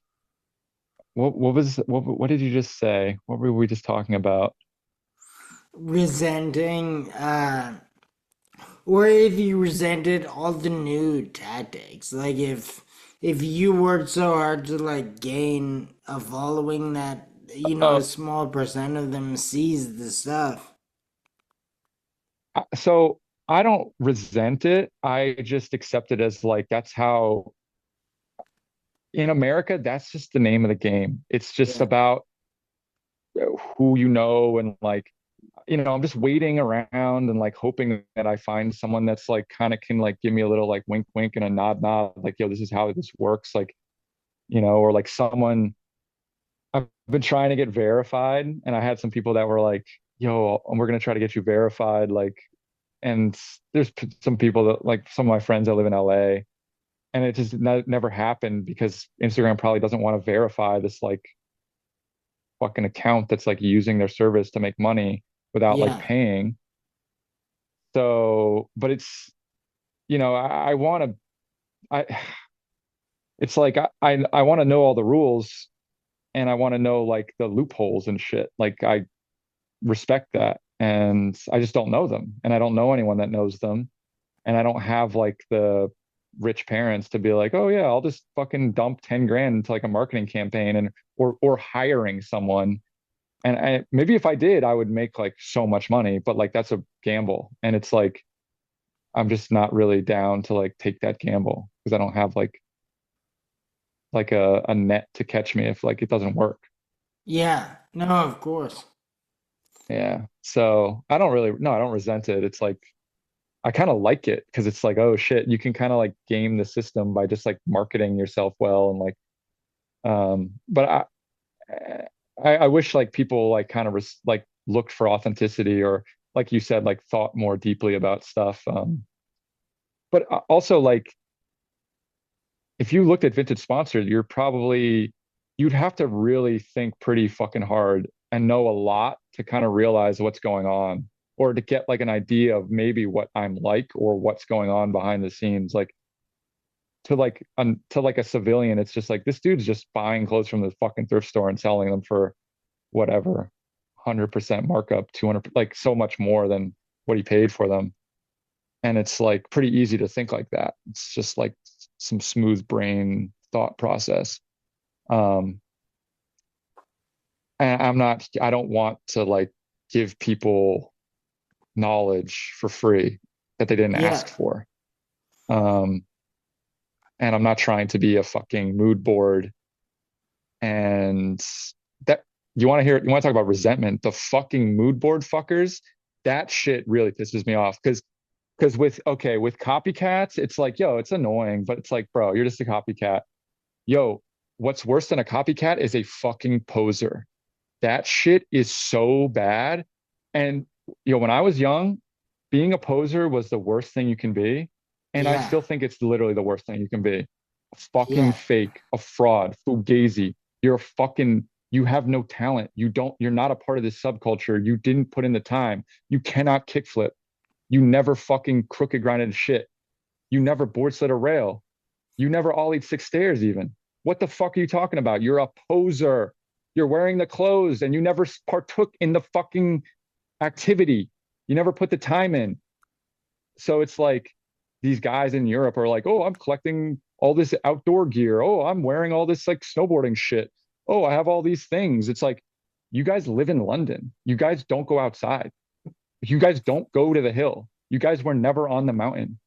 what did you just say? What were we just talking about? resenting or if you resented all the new tactics. Like if you worked so hard to like gain a following that a Oh, small percent of them sees the stuff. so I don't resent it. I just accept it as like that's how in America, that's just the name of the game. It's just Yeah. about who you know and like I'm just waiting around and like hoping that I find someone that's like kind of can like give me a little like wink wink and a nod nod like yo this is how this works like or like someone I've been trying to get verified and I had some people that were like yo we're gonna try to get you verified like and there's some people that like some of my friends that live in LA and it just never happened because Instagram probably doesn't want to verify this like fucking account that's like using their service to make money without like Yeah. paying. So, but it's, I want to, I, it's like I want to know all the rules and I want to know like the loopholes and shit. Like I respect that. And I just don't know them. And I don't know anyone that knows them. And I don't have like the rich parents to be like, oh yeah, I'll just fucking dump 10 grand into like a marketing campaign and or hiring someone. And maybe if I did, I would make like so much money, but like that's a gamble. And it's like I'm just not really down to like take that gamble because I don't have like a net to catch me if like it doesn't work. Yeah. No, of course. Yeah. So I don't really no, I don't resent it. It's like I kind of like it because it's like, oh shit, you can kind of like game the system by just like marketing yourself well and like but I wish like people like kind of like looked for authenticity or like you said, like thought more deeply about stuff. But also like if you looked at vintage sponsored, you'd have to really think pretty fucking hard and know a lot to kind of realize what's going on or to get like an idea of maybe what I'm like or what's going on behind the scenes. Like to like a civilian, it's just like this dude's just buying clothes from the fucking thrift store and selling them for whatever, 100% markup, 200, like so much more than what he paid for them. And it's like pretty easy to think like that. It's just like some smooth brain thought process. Um, and I don't want to like give people knowledge for free that they didn't Yeah. ask for. Um, and I'm not trying to be a fucking mood board. And that you want to talk about resentment, the fucking mood board fuckers, that shit really pisses me off because with copycats, it's like, yo, it's annoying, but it's like, bro, you're just a copycat. Yo, what's worse than a copycat is a fucking poser. That shit is so bad. And when I was young, being a poser was the worst thing you can be. And I Yeah. still think it's literally the worst thing you can be. A fucking Yeah. fake, a fraud, fugazi. You have no talent. You're not a part of this subculture. You didn't put in the time. You cannot kickflip. You never fucking crooked grinded shit. You never board slid a rail. You never ollied 6 stairs even. What the fuck are you talking about? You're a poser. You're wearing the clothes and you never partook in the fucking activity. You never put the time in. So it's like these guys in Europe are like, oh, I'm collecting all this outdoor gear. Oh, I'm wearing all this like snowboarding shit. Oh, I have all these things. It's like, you guys live in London. You guys don't go outside. You guys don't go to the hill. You guys were never on the mountain.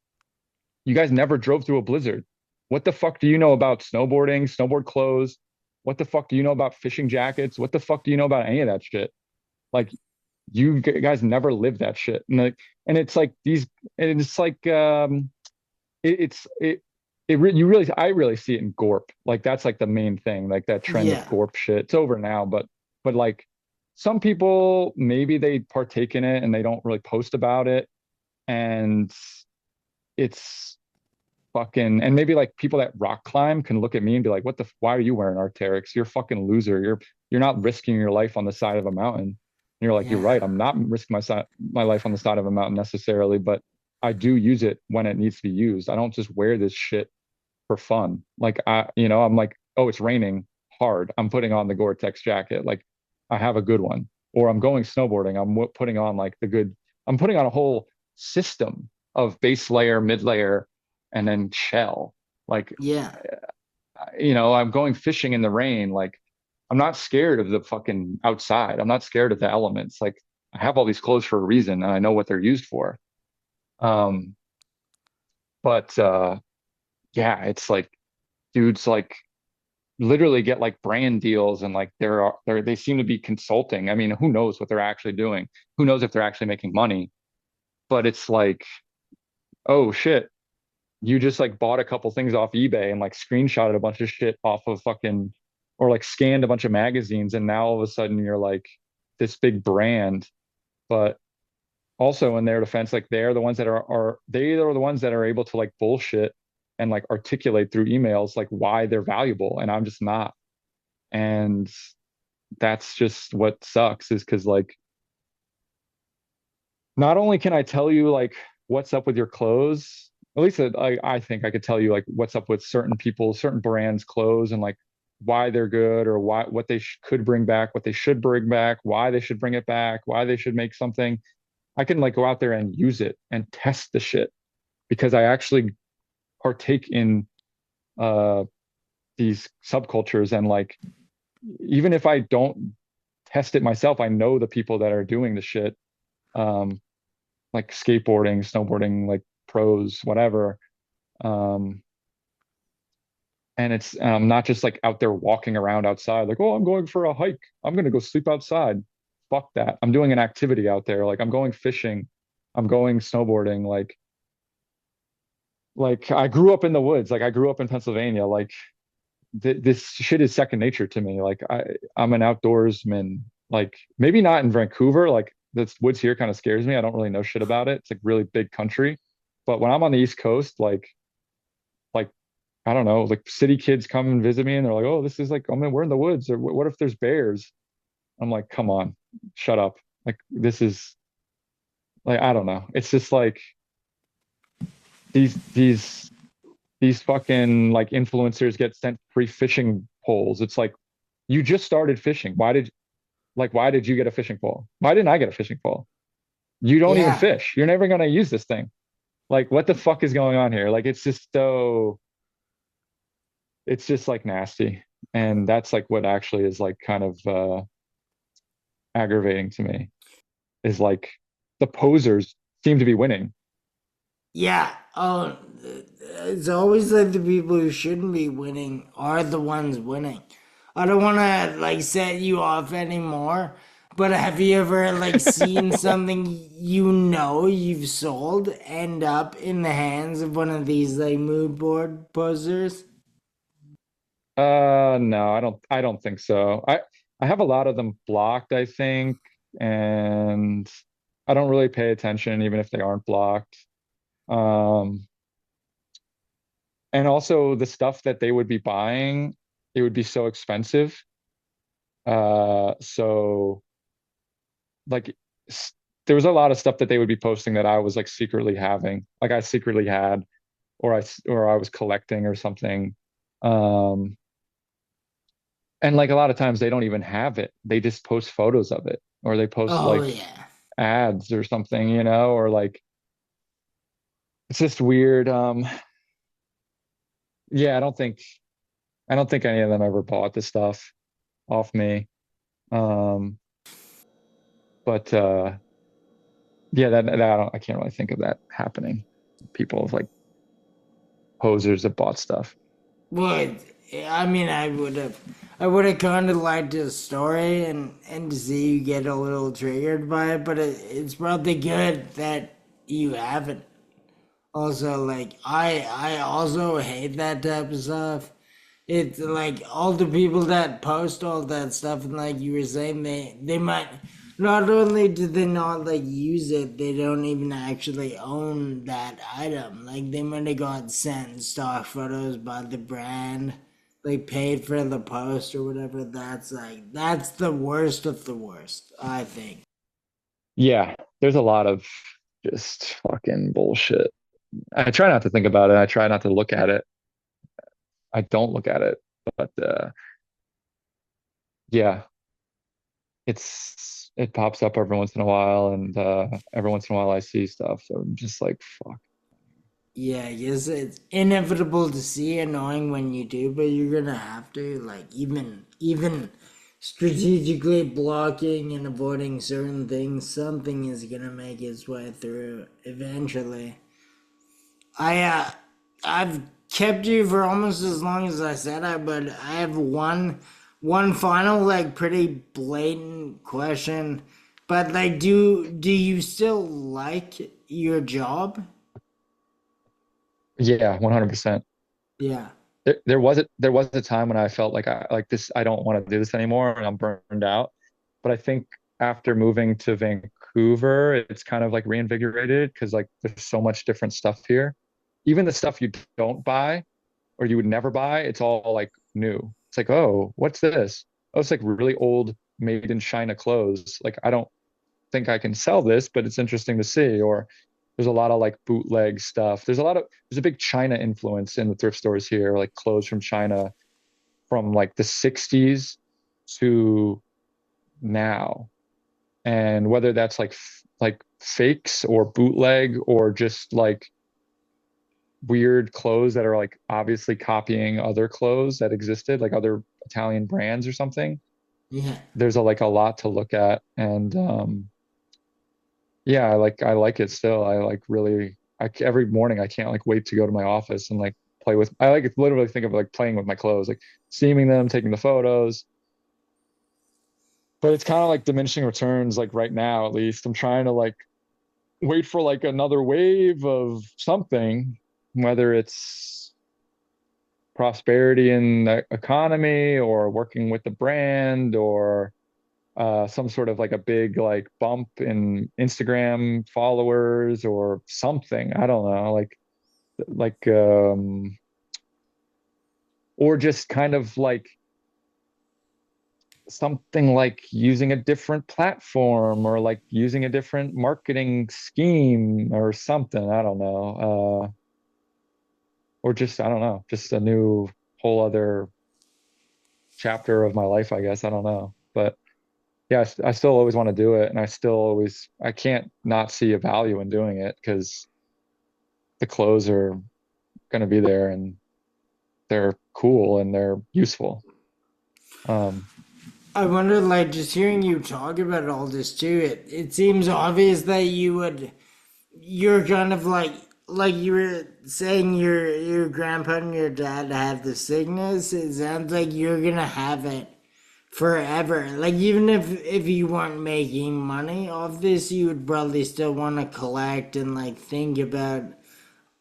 You guys never drove through a blizzard. What the fuck do you know about snowboarding, snowboard clothes? What the fuck do you know about fishing jackets? What the fuck do you know about any of that shit? Like you guys never lived that shit. And it's like these and it's like it, it's you really I really see it in Gorp. Like that's like the main thing, like that trend of Yeah. Gorp shit. It's over now, but like some people maybe they partake in it and they don't really post about it. And it's fucking and maybe like people that rock climb can look at me and be like, what the why are you wearing Arc'teryx? You're a fucking loser. You're not risking your life on the side of a mountain. And you're like, you're Yeah. right. I'm not risking my life on the side of a mountain necessarily, but I do use it when it needs to be used. I don't just wear this shit for fun. Like I'm like, oh, it's raining hard. I'm putting on the Gore-Tex jacket. Like I have a good one. Or I'm going snowboarding. I'm putting on like the good. I'm putting on a whole system of base layer, mid layer, and then shell. Like, Yeah. I'm going fishing in the rain. Like, I'm not scared of the fucking outside. I'm not scared of the elements. Like, I have all these clothes for a reason and I know what they're used for. Um, but yeah, it's like dudes like literally get like brand deals and like they seem to be consulting. I mean, who knows what they're actually doing? Who knows if they're actually making money? But it's like, oh shit, you just like bought a couple things off eBay and like screenshotted a bunch of shit off of fucking or like scanned a bunch of magazines and now all of a sudden you're like this big brand. But also in their defense, like they're the ones that are they are the ones that are able to like bullshit and like articulate through emails like why they're valuable and I'm just not. And that's just what sucks is because like not only can I tell you like what's up with your clothes, at least I think I could tell you like what's up with certain people, certain brands' clothes and like why they're good or why what they could bring back, what they should bring back, why they should bring it back, why they should make something. I can like go out there and use it and test the shit because I actually partake in uh these subcultures and like even if I don't test it myself, I know the people that are doing the shit. Um, like skateboarding, snowboarding, like pros, whatever. Um, and it's not just like out there walking around outside, like, oh, I'm going for a hike. I'm gonna go sleep outside. Fuck that. I'm doing an activity out there. Like I'm going fishing. I'm going snowboarding. Like I grew up in the woods. Like I grew up in Pennsylvania. Like this shit is second nature to me. Like I'm an outdoorsman. Like maybe not in Vancouver. Like the woods here kind of scares me. I don't really know shit about it. It's like really big country. But when I'm on the East Coast, like I don't know, like city kids come and visit me and they're like, "Oh, this is like, I mean, we're in the woods. Or what if there's bears?" I'm like, "Come on, shut up." Like this is like I don't know. It's just like these these these fucking like influencers get sent free fishing poles. It's like you just started fishing. Why did you get a fishing pole? Why didn't I get a fishing pole? You don't even Yeah. fish. You're never gonna use this thing. Like what the fuck is going on here? Like it's just like nasty. And that's like what actually is like kind of aggravating to me is like the posers seem to be winning. Yeah. Oh, it's always like the people who shouldn't be winning are the ones winning. I don't want to like set you off anymore, but have you ever like seen something you've sold end up in the hands of one of these like mood board posers? No, I don't think so. I have a lot of them blocked, I think, and I don't really pay attention even if they aren't blocked. Um, and also the stuff that they would be buying, it would be so expensive. So like there was a lot of stuff that they would be posting that I was like secretly having, like I secretly had, or I was collecting or something. Um, and like a lot of times they don't even have it. They just post photos of it, or they post Oh like yeah. ads or something, or like it's just weird. Yeah, I don't think any of them ever bought the stuff off me. Um, but yeah, that I can't really think of that happening. People of like posers that bought stuff. Well, I mean, I would have kind of liked the story and to see you get a little triggered by it, but it's probably good that you haven't. Also, like I also hate that type of stuff. It's like all the people that post all that stuff, and like you were saying, they might not only do they not like use it, they don't even actually own that item. Like they might have got sent stock photos by the brand, like paid for the post or whatever. That's the worst of the worst, I think. Yeah, there's a lot of just fucking bullshit. I try not to think about it. I try not to look at it. I don't look at it, but yeah, it pops up every once in a while, and every once in a while I see stuff. So I'm just like, fuck. Yeah, I guess it's inevitable to see, annoying when you do, but you're gonna have to, like, even strategically blocking and avoiding certain things, something is gonna make its way through eventually. I I've kept you for almost as long as I said I, but I have one final, like, pretty blatant question. But, like, do you still like your job? Yeah, 100%. Yeah. There was a time when I felt like I like this, I don't want to do this anymore and I'm burned out. But I think after moving to Vancouver, it's kind of like reinvigorated because like there's so much different stuff here. Even the stuff you don't buy or you would never buy, it's all like new. It's like, oh, what's this? Oh, it's like really old made in China clothes. Like I don't think I can sell this, but it's interesting to see. Or there's a lot of like bootleg stuff. There's a big China influence in the thrift stores here, like clothes from China from like the 60s to now. And whether that's like fakes or bootleg or just like weird clothes that are like obviously copying other clothes that existed, like other Italian brands or something. Yeah. There's a like a lot to look at. And yeah, I like it still. I like really every morning I can't like wait to go to my office and like play with I like literally think of like playing with my clothes, like steaming them, taking the photos. But it's kind of like diminishing returns like right now at least. I'm trying to like wait for like another wave of something, whether it's prosperity in the economy or working with the brand or some sort of like a big like bump in Instagram followers or something. I don't know, like or just kind of like something like using a different platform or like using a different marketing scheme or something. I don't know. Or just I don't know, just a new whole other chapter of my life, I guess. I don't know. But yeah, I still always want to do it, and I can't not see a value in doing it because the clothes are going to be there and they're cool and they're useful. Um, I wonder, like, just hearing you talk about all this too, it seems obvious that you're kind of like you were saying your grandpa and your dad have the sickness. It sounds like you're gonna have it forever. Like, even if you weren't making money off this, you would probably still want to collect and, like, think about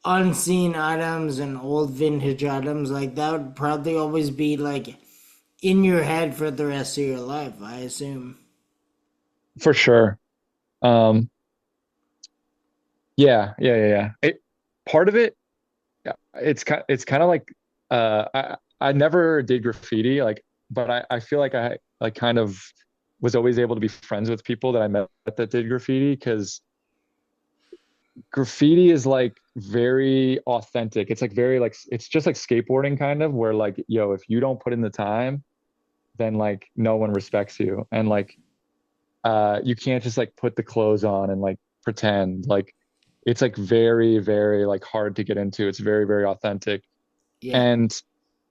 unseen items and old vintage items. Like, that would probably always be, like, in your head for the rest of your life, I assume. for sure. Um, yeah. Part of it, yeah, it's kind of like I never did graffiti, like, but I feel like I like kind of was always able to be friends with people that I met that did graffiti because graffiti is like very authentic. It's like very like it's just like skateboarding kind of where like yo, if you don't put in the time, then like no one respects you. And like you can't just like put the clothes on and like pretend. Like it's like very like hard to get into. It's very authentic. Yeah. And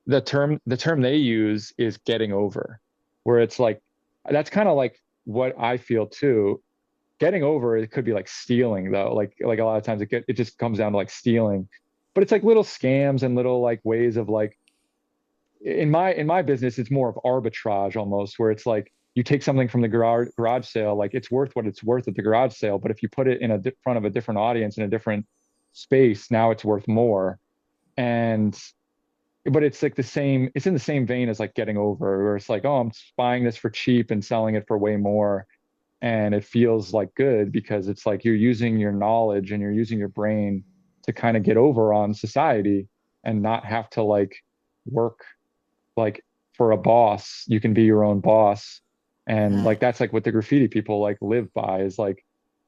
the term they use is getting over, where it's like that's kind of like what I feel too. Getting over it could be like stealing though. Like a lot of times it just comes down to like stealing. But it's like little scams and little like ways of like in my business it's more of arbitrage almost where it's like you take something from the garage sale, like it's worth what it's worth at the garage sale, but if you put it in front of a different audience in a different space, now it's worth more. And but it's like the same, it's in the same vein as like getting over, where it's like, oh, I'm buying this for cheap and selling it for way more. And it feels like good because it's like you're using your knowledge and you're using your brain to kind of get over on society and not have to like work like for a boss. You can be your own boss. And like Right. that's like what the graffiti people like live by is like,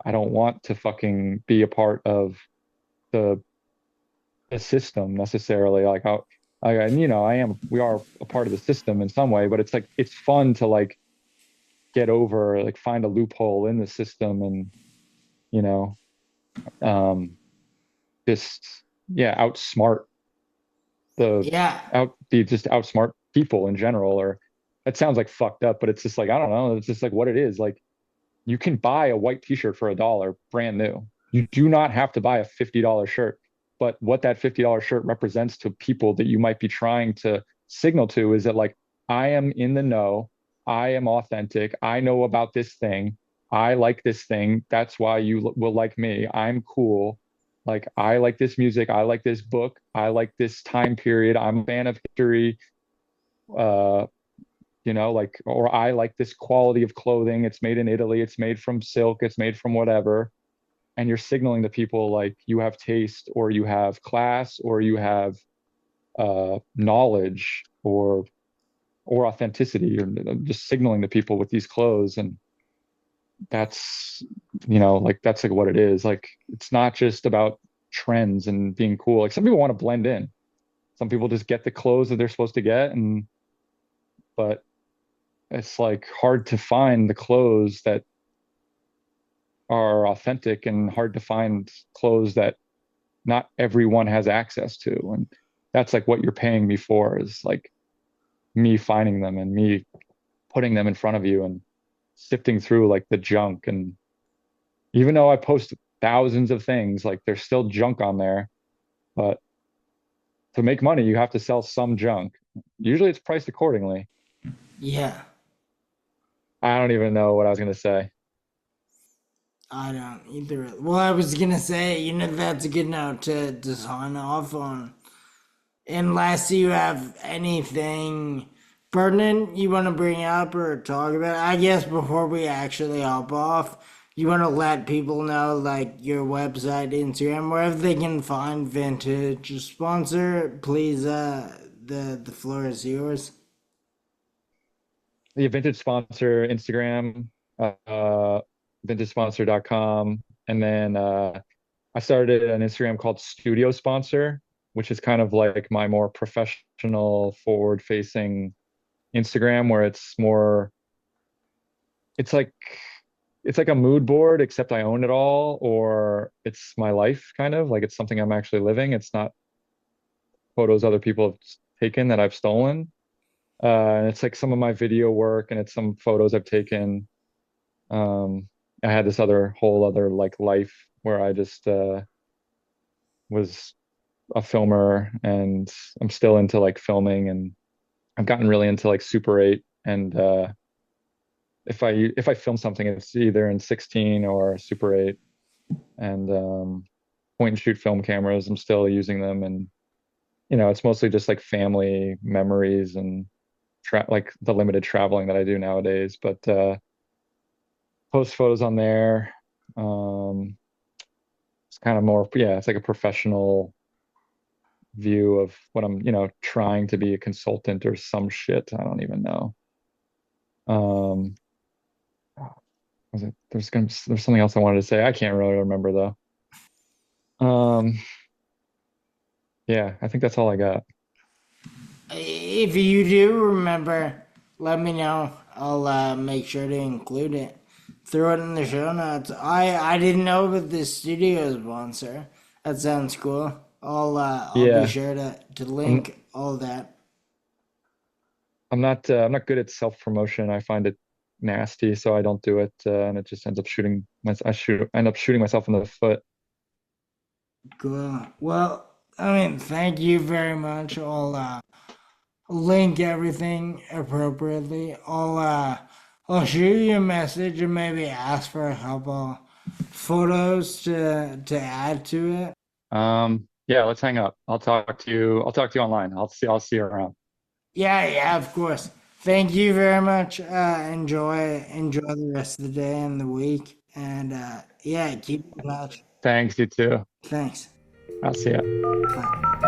I don't want to fucking be a part of the the system necessarily. And we are a part of the system in some way, but it's like, it's fun to like get over, like find a loophole in the system and, you know, um, just, yeah, outsmart the Yeah. just outsmart people in general. Or it sounds like fucked up, but it's just like, I don't know, it's just like what it is. Like you can buy a white t-shirt for $1 brand new. You do not have to buy a $50 shirt. But what that $50 shirt represents to people that you might be trying to signal to is that, like, I am in the know, I am authentic, I know about this thing, I like this thing. That's why you will like me. I'm cool. Like, I like this music, I like this book, I like this time period. I'm a fan of history. Uh, like, or I like this quality of clothing. It's made in Italy, it's made from silk, it's made from whatever. And you're signaling to people like you have taste, or you have class, or you have knowledge, or authenticity. You're just signaling to people with these clothes. And that's, like, that's like what it is. Like, it's not just about trends and being cool. Like, some people want to blend in. Some people just get the clothes that they're supposed to get, and but it's like hard to find the clothes that are authentic, and hard to find clothes that not everyone has access to. And that's like what you're paying me for, is like me finding them and me putting them in front of you and sifting through like the junk. And even though I post thousands of things, like there's still junk on there. But to make money, you have to sell some junk. Usually it's priced accordingly. Yeah. I don't even know what I was going to say. I don't either. Well, I was gonna say, that's a good note to sign off on. Unless you have anything pertinent you want to bring up or talk about, I guess before we actually hop off, you want to let people know, like, your website, Instagram, wherever they can find Vintage Sponsor. Please, the floor is yours. The vintage sponsor Instagram, vintagesponsor.com. And then I started an Instagram called Studio Sponsor, which is kind of like my more professional, forward facing Instagram, where it's like it's like a mood board, except I own it all, or it's my life, kind of like it's something I'm actually living. It's not photos other people have taken that I've stolen. And it's like some of my video work, and it's some photos I've taken. Um, I had this other whole other like life where I just was a filmer, and I'm still into like filming, and I've gotten really into like Super 8. And if I film something, it's either in 16 or Super 8. And point and shoot film cameras, I'm still using them. And it's mostly just like family memories and like the limited traveling that I do nowadays. But post photos on there. Um, it's kind of more, yeah, it's like a professional view of what I'm, trying to be a consultant or some shit. I don't even know. Um, was it, there's something else I wanted to say. I can't really remember though. Um, yeah, I think that's all I got. If you do remember, let me know. I'll make sure to include it. Throw it in the show notes. I didn't know about this studio sponsor. That sounds cool. I'll be Yeah, sure to I'm link all that. I'm not good at self promotion. I find it nasty, so I don't do it, and it just ends up end up shooting myself in the foot. Cool. Well, I mean, thank you very much. I'll link everything appropriately. I'll shoot you a message and maybe ask for a couple photos to add to it. Yeah, let's hang up. I'll talk to you online. I'll see you around. Yeah, yeah, of course. Thank you very much. Enjoy the rest of the day and the week. And yeah, keep in touch. Thanks, you too. Thanks. I'll see you. Bye.